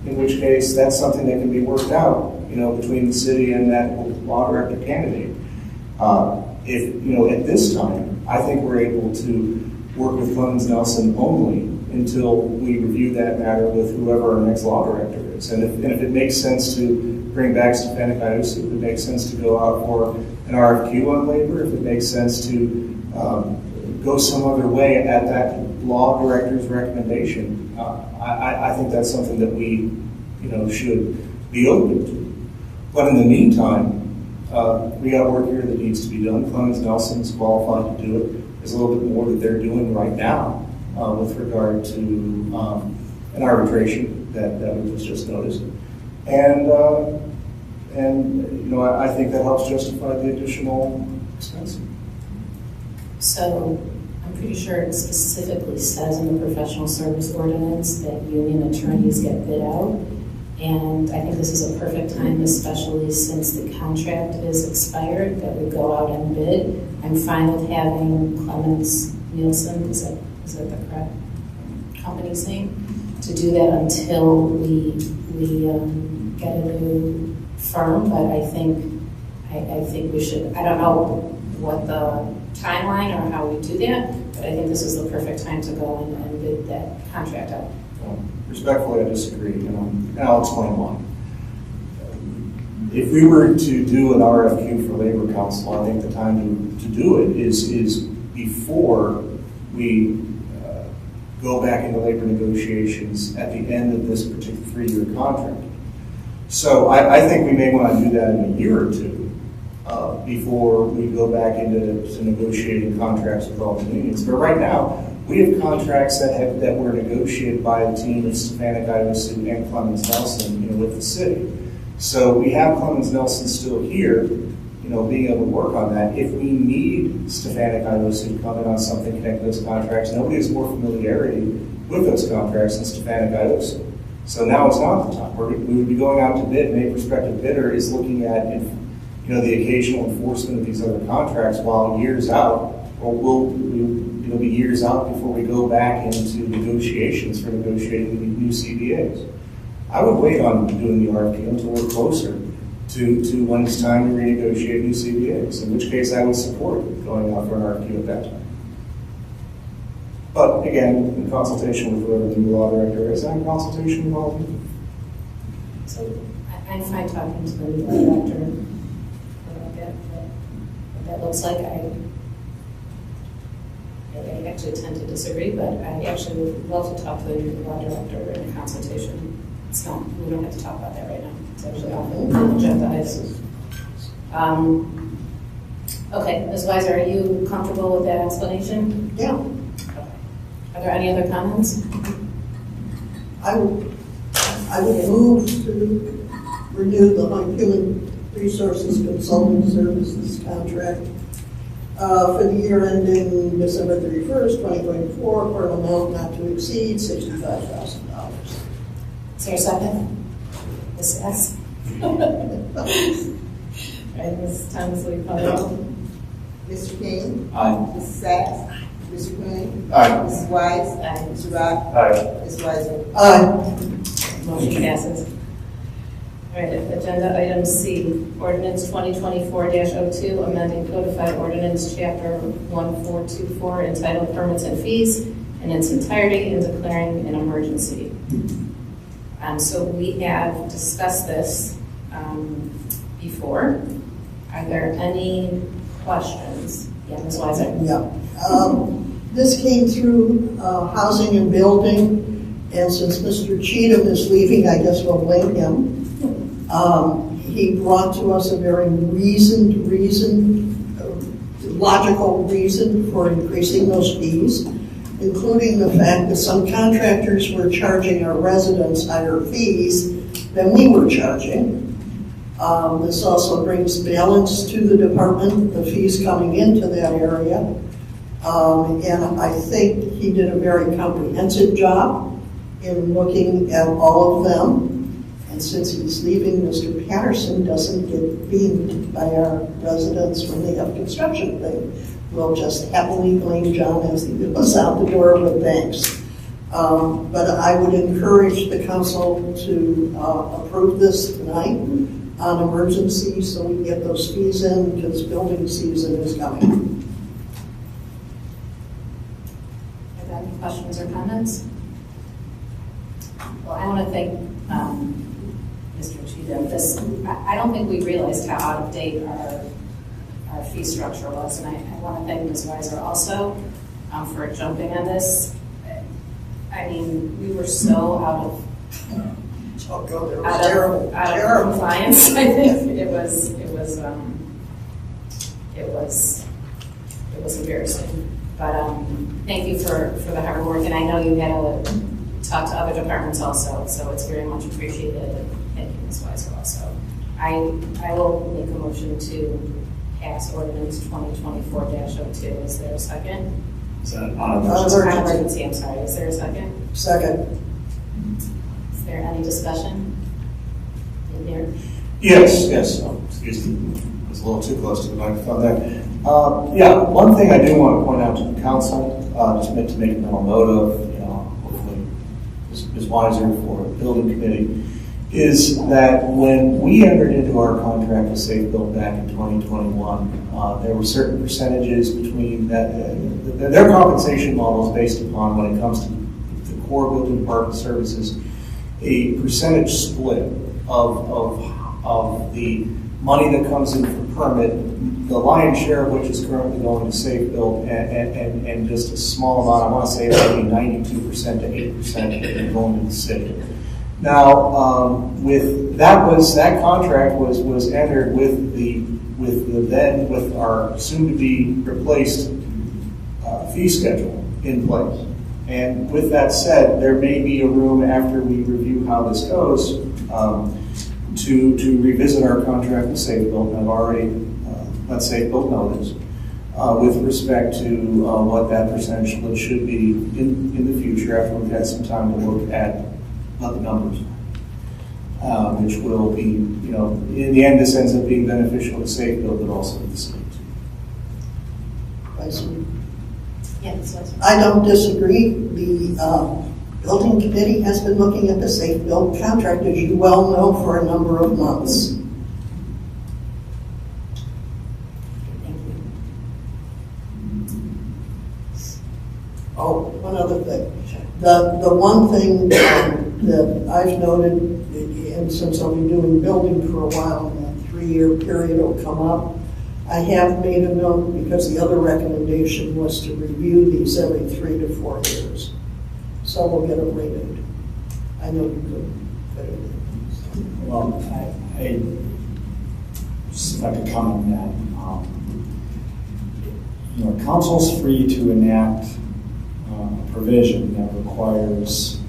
In which case, that's something that can be worked out, between the city and that law director candidate. At this time, I think we're able to work with Clemens Nelson only until we review that matter with whoever our next law director is. And if it makes sense to bring back Stefanik Iosu, if it makes sense to go out for an RFQ on labor, if it makes sense to go some other way at that law director's recommendation, I think that's something that we should be open to. But in the meantime, we got work here that needs to be done. Clemens Nelson's qualified to do it. There's a little bit more that they're doing right now with regard to an arbitration that was just noticed. And I think that helps justify the additional expense. So I'm pretty sure it specifically says in the professional service ordinance that union attorneys get bid out. And I think this is a perfect time, especially since the contract is expired, that we go out and bid. I'm fine with having Clemens Nielsen, is that the correct company's name, to do that until we get a new firm. But I think we should. I don't know what the timeline or how we do that, but I think this is the perfect time to go and bid that contract out. Respectfully, I disagree, and I'll explain why. If we were to do an RFQ for labor council, I think the time to do it is before we go back into labor negotiations at the end of this particular 3-year contract. So I think we may want to do that in a year or two before we go back into negotiating contracts with all the unions. But right now, we have contracts that were negotiated by the team of Stefanik Iosu and Clemens Nelson with the city. So we have Clemens Nelson still here, being able to work on that. If we need Stefanik IOs to come in on something connected to those contracts, nobody has more familiarity with those contracts than Stefanik IOs. So now it's not the time. We would be going out to bid, and a prospective bidder is looking at, the occasional enforcement of these other contracts while years out, or it'll be years out before we go back into negotiations for negotiating new CBAs. I would wait on doing the RFQ until we're closer to when it's time to renegotiate new CBAs, in which case I would support going out for an RFQ at that time. But again, in consultation with whoever the new law director is, and in consultation with all of you. So I'm fine talking to the new law director about that, what that looks like. I actually tend to disagree, but I actually would love to talk to the new law director in a consultation. It's not, we don't have to talk about that right now. It's actually off the agenda item. Okay, Ms. Weiser, are you comfortable with that explanation? Yeah, Okay. Are there any other comments? I would move to renew the Human Resources Consulting Services contract for the year ending December 31st, 2024, for an amount not to exceed $65,000. Is there a second? Ms. S. Right, Ms. Thomas, will you call the roll? Mr. King? Aye. Mrs. Sacks? Mr. Cooney? Aye. Mrs. Wise? Aye. Mr. Rock? Aye. Ms. Weiser? Aye. Motion passes. All right, agenda item C, ordinance 2024-02, amending codified ordinance chapter 1424 entitled Permits and Fees in its entirety and declaring an emergency. So we have discussed this before. Are there any questions? Yeah, Ms. Weiser? Yeah. This came through Housing and Building, and since Mr. Cheatham is leaving, I guess we'll blame him. He brought to us a very logical reason for increasing those fees, including the fact that some contractors were charging our residents higher fees than we were charging. This also brings balance to the department, the fees coming into that area. And I think he did a very comprehensive job in looking at all of them. And since he's leaving, Mr. Patterson doesn't get beamed by our residents when they have construction thing. We'll just happily blame John as he goes out the door with thanks. But I would encourage the council to approve this tonight on emergency so we can get those fees in because building season is coming. Are there any questions or comments? Well, I want to thank Mr. Cheatham. I don't think we realized how out of date our fee structure was, and I want to thank Ms. Weiser also for jumping on this. I mean, we were so out of compliance. I think it was embarrassing. But thank you for the hard work, and I know you had to talk to other departments also, so it's very much appreciated. And thank you, Ms. Weiser, also. I will make a motion to pass ordinance 2024-02. Is there a second? Is that on Emergency, I'm sorry. Is there a second? Second. Is there any discussion in here? Yes. Oh, excuse me. I was a little too close to the microphone there. One thing I do want to point out to the council, just meant to make a mental note of, hopefully Ms. Weiser for the building committee, is that when we entered into our contract with Safe Build back in 2021, there were certain percentages between that. Their compensation model is based upon, when it comes to the core building department services, a percentage split of the money that comes in for permit, the lion's share of which is currently going to Safe Build, and just a small amount, I want to say maybe 92% to 8% going to the city. Now, with that contract was entered with our soon-to-be replaced fee schedule in place. And with that said, there may be a room after we review how this goes to revisit our contract with Safe Build. I've already let's say, build notice with respect to what that percentage split should be in the future after we've had some time to look at the numbers, which will be, in the end, this ends up being beneficial to Safe Build, but also to the city. Yes, I don't disagree. The building committee has been looking at the Safe Build contract, as you well know, for a number of months. thank you. Oh, one other thing. The one thing that I've noted, and since I'll be doing building for a while, and that 3-year period will come up, I have made a note because the other recommendation was to review these every 3 to 4 years. So we'll get them renewed. I know you could fit it in. Well, I just if I could comment on that. Council's free to enact a provision that requires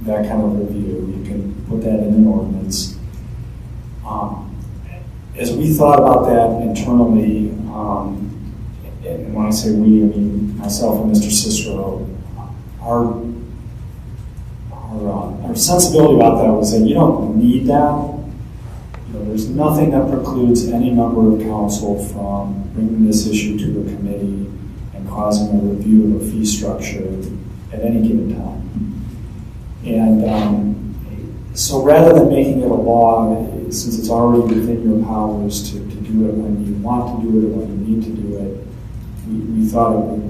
that kind of review. You can put that in an ordinance. As we thought about that internally, and when I say we, I mean myself and Mr. Cicero, our sensibility about that was that you don't need that. There's nothing that precludes any member of council from bringing this issue to the committee and causing a review of a fee structure at any given time. And so rather than making it a law, since it's already within your powers to do it when you want to do it or when you need to do it, we thought it would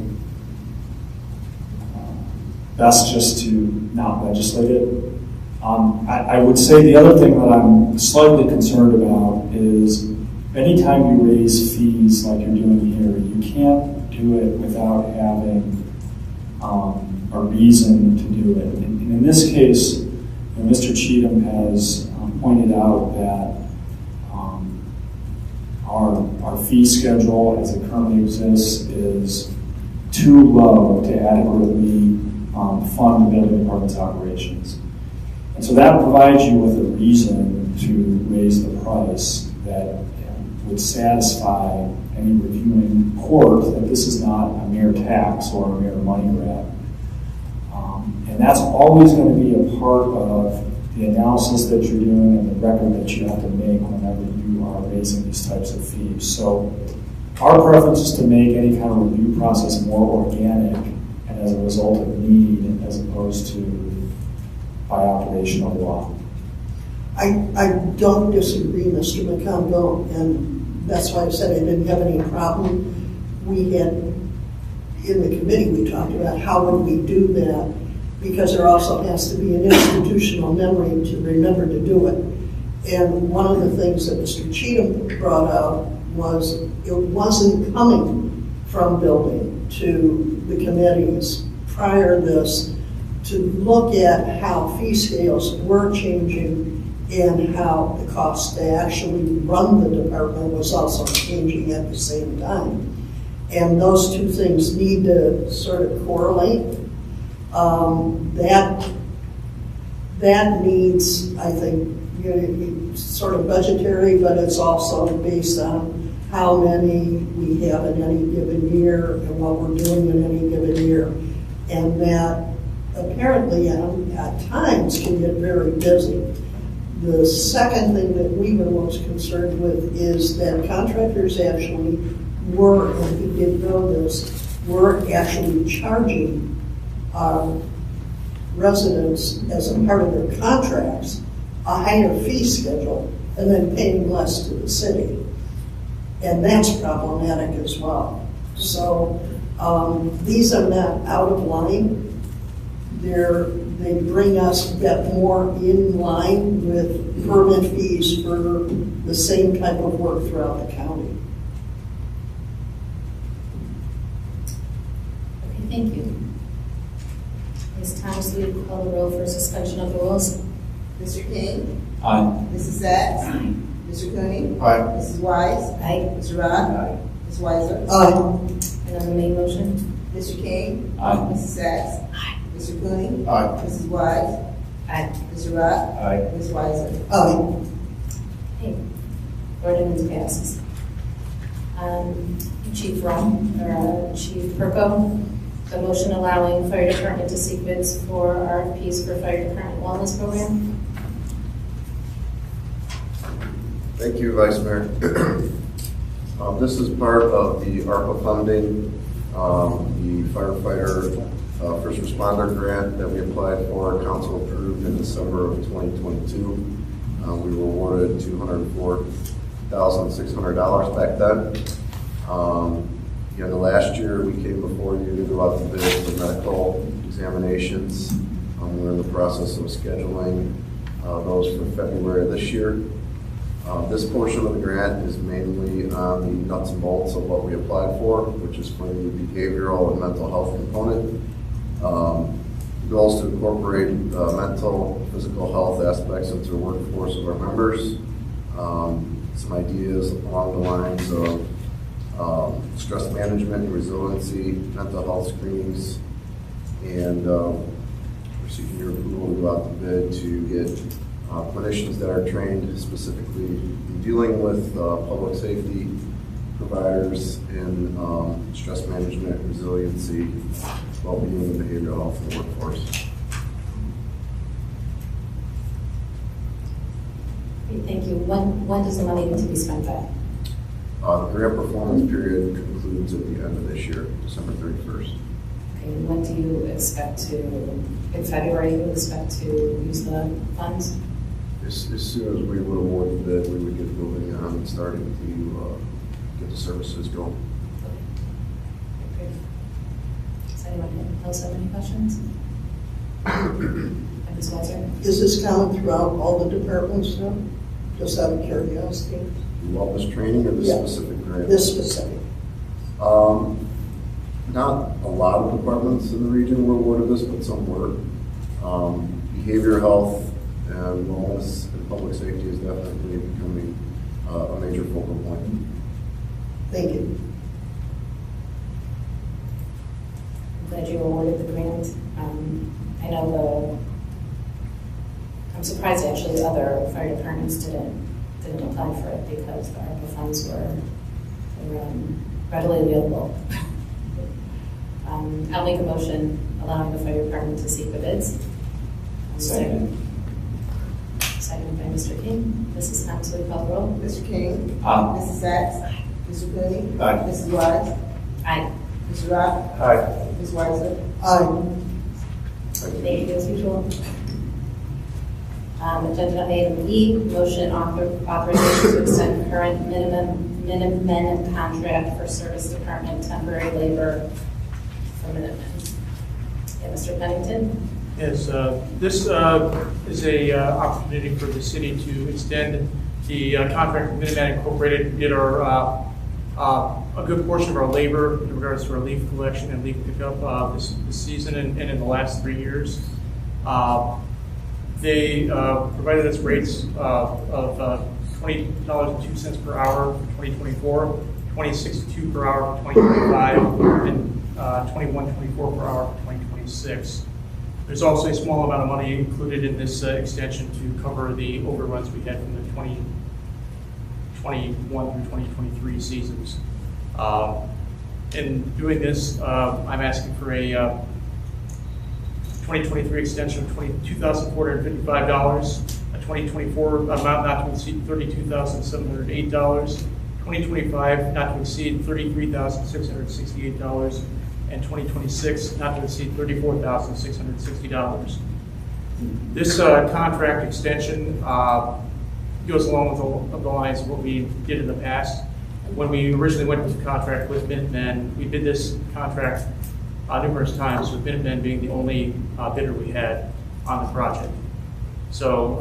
best just to not legislate it. I would say the other thing that I'm slightly concerned about is anytime you raise fees like you're doing here, you can't do it without having a reason to do it. And in this case, Mr. Cheatham has pointed out that our fee schedule as it currently exists is too low to adequately fund the building department's operations. And so that provides you with a reason to raise the price that would satisfy any reviewing court that this is not a mere tax or a mere money grab. And that's always going to be a part of the analysis that you're doing and the record that you have to make whenever you are raising these types of fees. So our preference is to make any kind of review process more organic and as a result of need as opposed to by operation of law. I don't disagree, Mr. McConville, and that's why I said I didn't have any problem. We had, in the committee, we talked about how would we do that, because there also has to be an institutional memory to remember to do it. And one of the things that Mr. Cheatham brought out was it wasn't coming from building to the committees prior to this to look at how fee scales were changing and how the cost to actually run the department was also changing at the same time. And those two things need to sort of correlate. That needs, I think, sort of budgetary, but it's also based on how many we have in any given year and what we're doing in any given year. And that apparently at times can get very busy. The second thing that we were most concerned with is that contractors actually were, and we did know this, were actually charging residents as a part of their contracts a higher fee schedule and then paying less to the city. And that's problematic as well. So these are not out of line. They bring us get more in line with permit fees for the same type of work throughout the county. Okay, thank you. Ms. Thomas, will you call the roll for suspension of the rules? Mr. King? Aye. Mrs. Sacks? Mr. Cooney? Aye. Mrs. Wise? Aye. Mr. Rock? Aye. Ms. Weiser? Aye. And on the main motion? Mr. King? Aye. Mrs. Sacks? Mr. Cooney? Aye. Mrs. Wise? Aye. Mr. Rock? Aye. Ms. Weiser? Aye. Okay. Ordinance passes. Chief Perko, the motion allowing fire department to seek bids for RFPs for fire department wellness program. Thank you, Vice Mayor. This is part of the ARPA funding, the firefighter first responder grant that we applied for, council approved in December of 2022. We were awarded $204,600 back then. The last year we came before you to go out to bid for medical examinations. We're in the process of scheduling those for February of this year. This portion of the grant is mainly on the nuts and bolts of what we applied for, which is for the behavioral and mental health component. The goal is to incorporate mental, physical health aspects into the workforce of our members. Some ideas along the lines of stress management and resiliency, mental health screenings, and we're seeking your approval to go out to bid to get clinicians that are trained specifically in dealing with public safety providers in stress management, resiliency, well-being, and behavioral health in the workforce. Great, thank you. When does the money need to be spent by? The grant performance period concludes at the end of this year, December 31st. Okay, when do you expect to, in February, you expect to use the funds? As soon as we were awarded the bid, we would get moving on and starting to get the services going. Okay. Does anyone else have any questions? Ms. Weiser? Is this common throughout all the departments now? Just out of curiosity? Wellness training or this Yeah. specific grant? This specific. Not a lot of departments in the region were awarded this, but some were. Behavioral health and wellness and public safety is definitely becoming a major focal point. Thank you. I'm glad you awarded the grant. I know I'm surprised actually other fire departments didn't apply for it because the ARPA funds were readily available. I'll make a motion allowing the fire department to seek the bids. Second by Mr. King. Mrs. Thomas, will you call the roll? Mr. King. Aye. Mrs. Sacks. Mr. Cooney. Aye. Mrs. Wise. Aye. Mr. Rock. Aye. Ms. Weiser. Aye. Thank you as usual. Agenda item E, motion authorization to extend current Minutemen contract for service department temporary labor for Minutemen. Yeah, Mr. Pennington? Yes, this is a opportunity for the city to extend the contract with Minuteman Incorporated. We did our a good portion of our labor in regards to our leaf collection and leaf pickup this season and in the last 3 years. They provided us rates of $20.02 per hour for 2024, $26.02 per hour for 2025, and $21.24 per hour for 2026. There's also a small amount of money included in this extension to cover the overruns we had from the 2021 through 2023 seasons. In doing this, I'm asking for a 2023 extension of $22,455, a 2024 amount not to exceed $32,708, 2025 not to exceed $33,668, and 2026 not to exceed $34,660. This contract extension goes along with the lines of what we did in the past. When we originally went into contract with Minutemen, we did this contract numerous times, with Minutemen being the only bidder we had on the project. So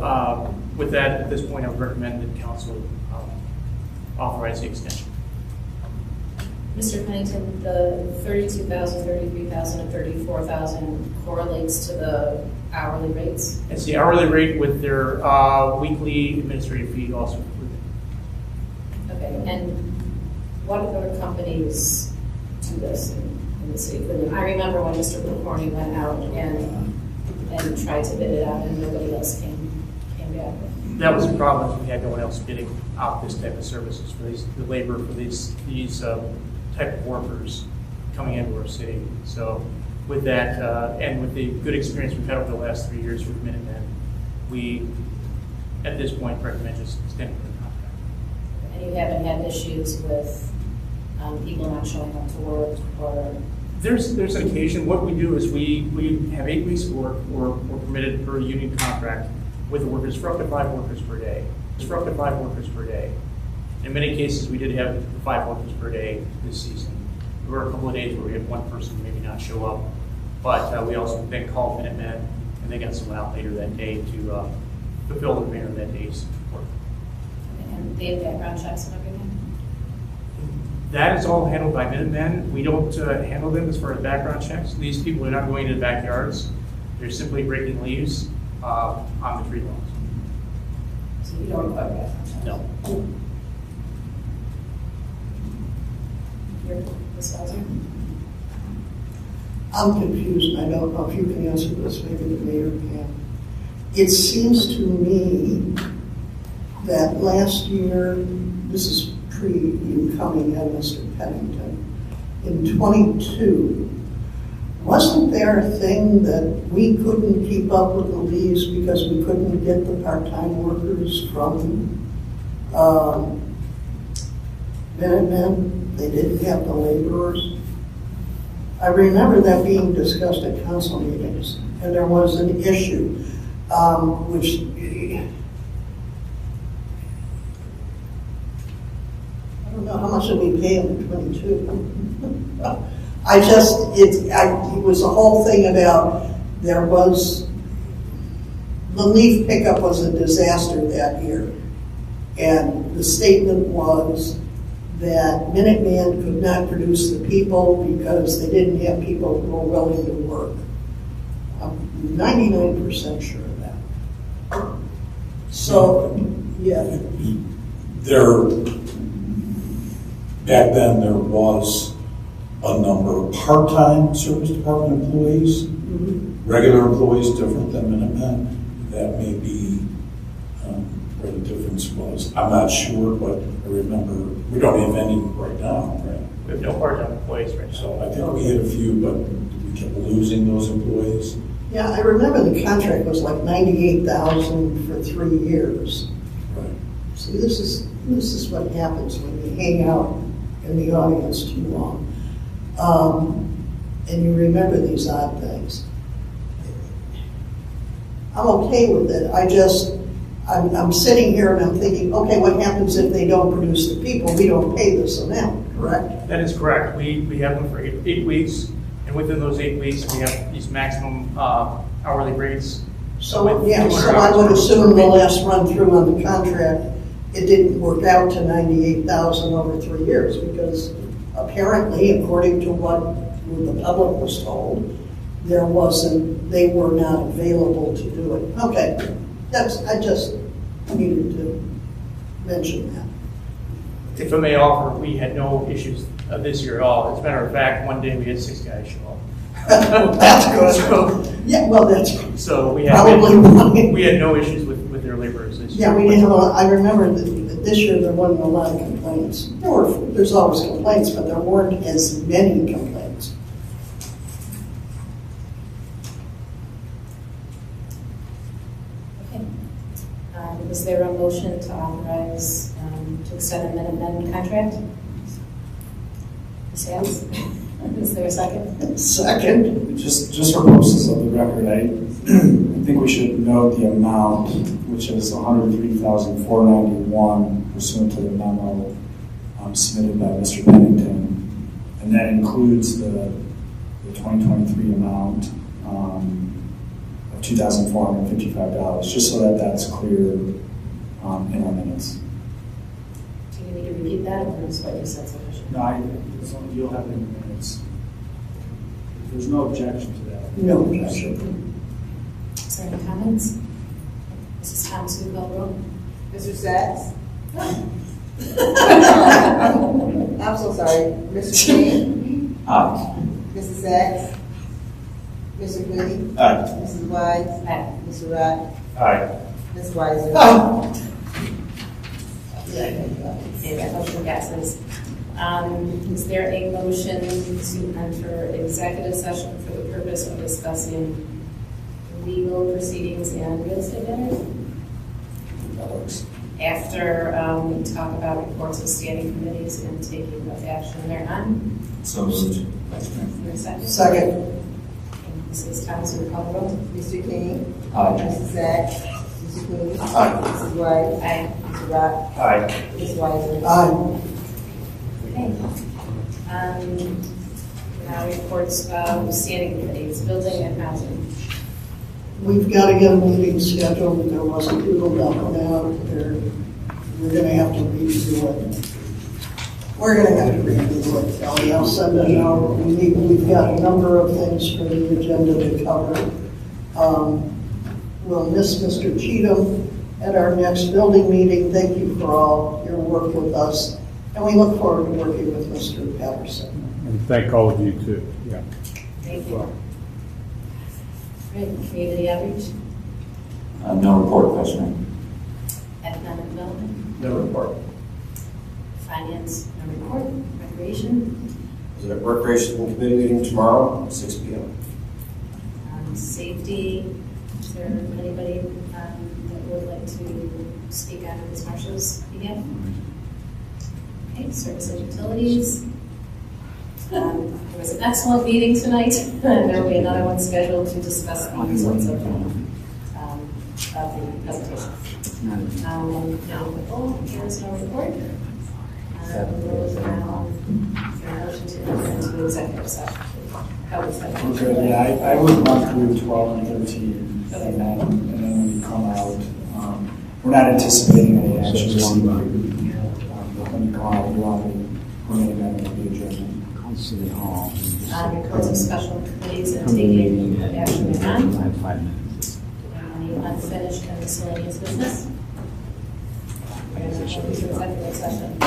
with that, at this point, I would recommend that council authorize the extension. Mr. Pennington, the $32,000, $33,000, and $34,000 correlates to the hourly rates? It's the hourly rate with their weekly administrative fee also included. Okay, and what other companies do this in the city? I remember when Mr. McCorney went out and tried to bid it out and nobody else came back. that was the problem, is we had no one else bidding out this type of services for the labor for these type of workers coming into our city. So with that, and with the good experience we've had over the last 3 years with Minutemen, we, at this point, recommend just extending the contract. And you haven't had issues with people not showing up to work or? There's an occasion. What we do is we have 8 weeks of work. We're permitted per union contract with the workers for up to 5 workers per day. It's for up to 5 workers per day. In many cases, we did have 5 workers per day this season. There were a couple of days where we had one person maybe not show up, but we also then called Minutemen, and they got someone out later that day to fulfill the remainder of that day's work. And they have background checks and everything? That is all handled by Minutemen. We don't handle them as far as background checks. These people are not going into the backyards. They're simply breaking leaves on the tree lawns. So you don't require background checks? No. Ms. Hauser? I'm confused, I don't know if you can answer this, maybe the mayor can. It seems to me that last year, this is pre you coming in, Mr. Pennington, in '22, wasn't there a thing that we couldn't keep up with the leaves because we couldn't get the part-time workers from Minutemen? They didn't have the laborers. I remember that being discussed at council meetings, and there was an issue, which I don't know how much did we pay in 22. It was a whole thing about the leaf pickup was a disaster that year, and the statement was that Minuteman could not produce the people because they didn't have people who were willing to work. I'm 99% sure of that. So, yeah. Back then, there was a number of part-time service department employees, regular employees different than Minutemen. That may be where the difference was. I'm not sure, but I remember we don't have any right now, right? We have no part-time employees right now. So I think we had a few, but we kept losing those employees. Yeah, I remember the contract was like $98,000 for 3 years. Right. See, this is what happens when you hang out in the audience too long. And you remember these odd things. I'm okay with it. I'm sitting here and I'm thinking, okay, what happens if they don't produce the people? We don't pay this amount, correct? That is correct. We have them for 8 weeks, and within those 8 weeks, we have these maximum hourly rates. So, yeah, so I would assume the last run through on the contract, it didn't work out to $98,000 over 3 years, because apparently, according to what the public was told, they were not available to do it. Okay, I just needed to mention that. If I may offer, we had no issues this year at all. As a matter of fact, one day we had 6 guys show up. That's good. Yeah, well, that's So we had no issues with their laborers this year. yeah, we didn't have I remember that this year there wasn't a lot of complaints. There's always complaints, but there weren't as many complaints. Okay. Is there a motion to authorize to extend a Minutemen contract? Ms. Hales? Is there a second? Second. Just for purposes of the record, I think we should note the amount, which is $103,491 pursuant to the memo submitted by Mr. Pennington, and that includes the 2023 amount of $2,455, just so that that's clear in our minutes. Do you need to repeat that, or is what you said sufficient? No, you'll have it in the minutes. There's no objection to that. No objection. Is there any comments? Mrs. Thomas, will you call the roll? Mr. Sachs? I'm so sorry. Mr. King? Aye. Mrs. Sachs? Mr. Goody? Aye. Mrs. Wise? Aye. Mr. Rock? Aye. Ms. Weiser. Okay, that motion passes. Is there a motion to enter executive session for the purpose of discussing legal proceedings and real estate matters? That works. After we talk about reports of standing committees and taking of action thereon? So moved. Is there a second? Second. Mrs. Thomas, will you call the roll? Mr. King. Aye. Mrs. Sacks. Mr. Coons. Aye. Mrs. White. Aye. Mr. Rock. Aye. Ms. Weiser. Aye. Okay. Now reports of standing committees, building and housing. We've got to get a meeting scheduled. There was a Google document there. We're going to have to redo it. We're going to have to redo it, Kelly. I'll send it out. We've got a number of things for the agenda to cover. We'll miss Mr. Cheatham at our next building meeting. Thank you for all your work with us. And we look forward to working with Mr. Patterson. And thank all of you too. Yeah. Thank you. Great. Community outreach, No report, President. economic development, No report. finance, no report, recreation, Is it a recreation committee meeting tomorrow, 6 p.m.? Safety. Is there anybody that would like to speak on Ms. Marshall's behalf? Okay, service and utilities. There was an excellent meeting tonight, and there will be another one scheduled to discuss the results of the presentation. There is no report. We'll now for a motion to enter into executive session. How was that? Okay, yeah, I would run through 12 and 13, and then when we come out, we're not anticipating any action this evening. But when you come out, you want to remain back to the adjournment. City Hall. Reports of special committees and taking of action thereon. 5 minutes. Any unfinished and miscellaneous business? We're going to move to executive session.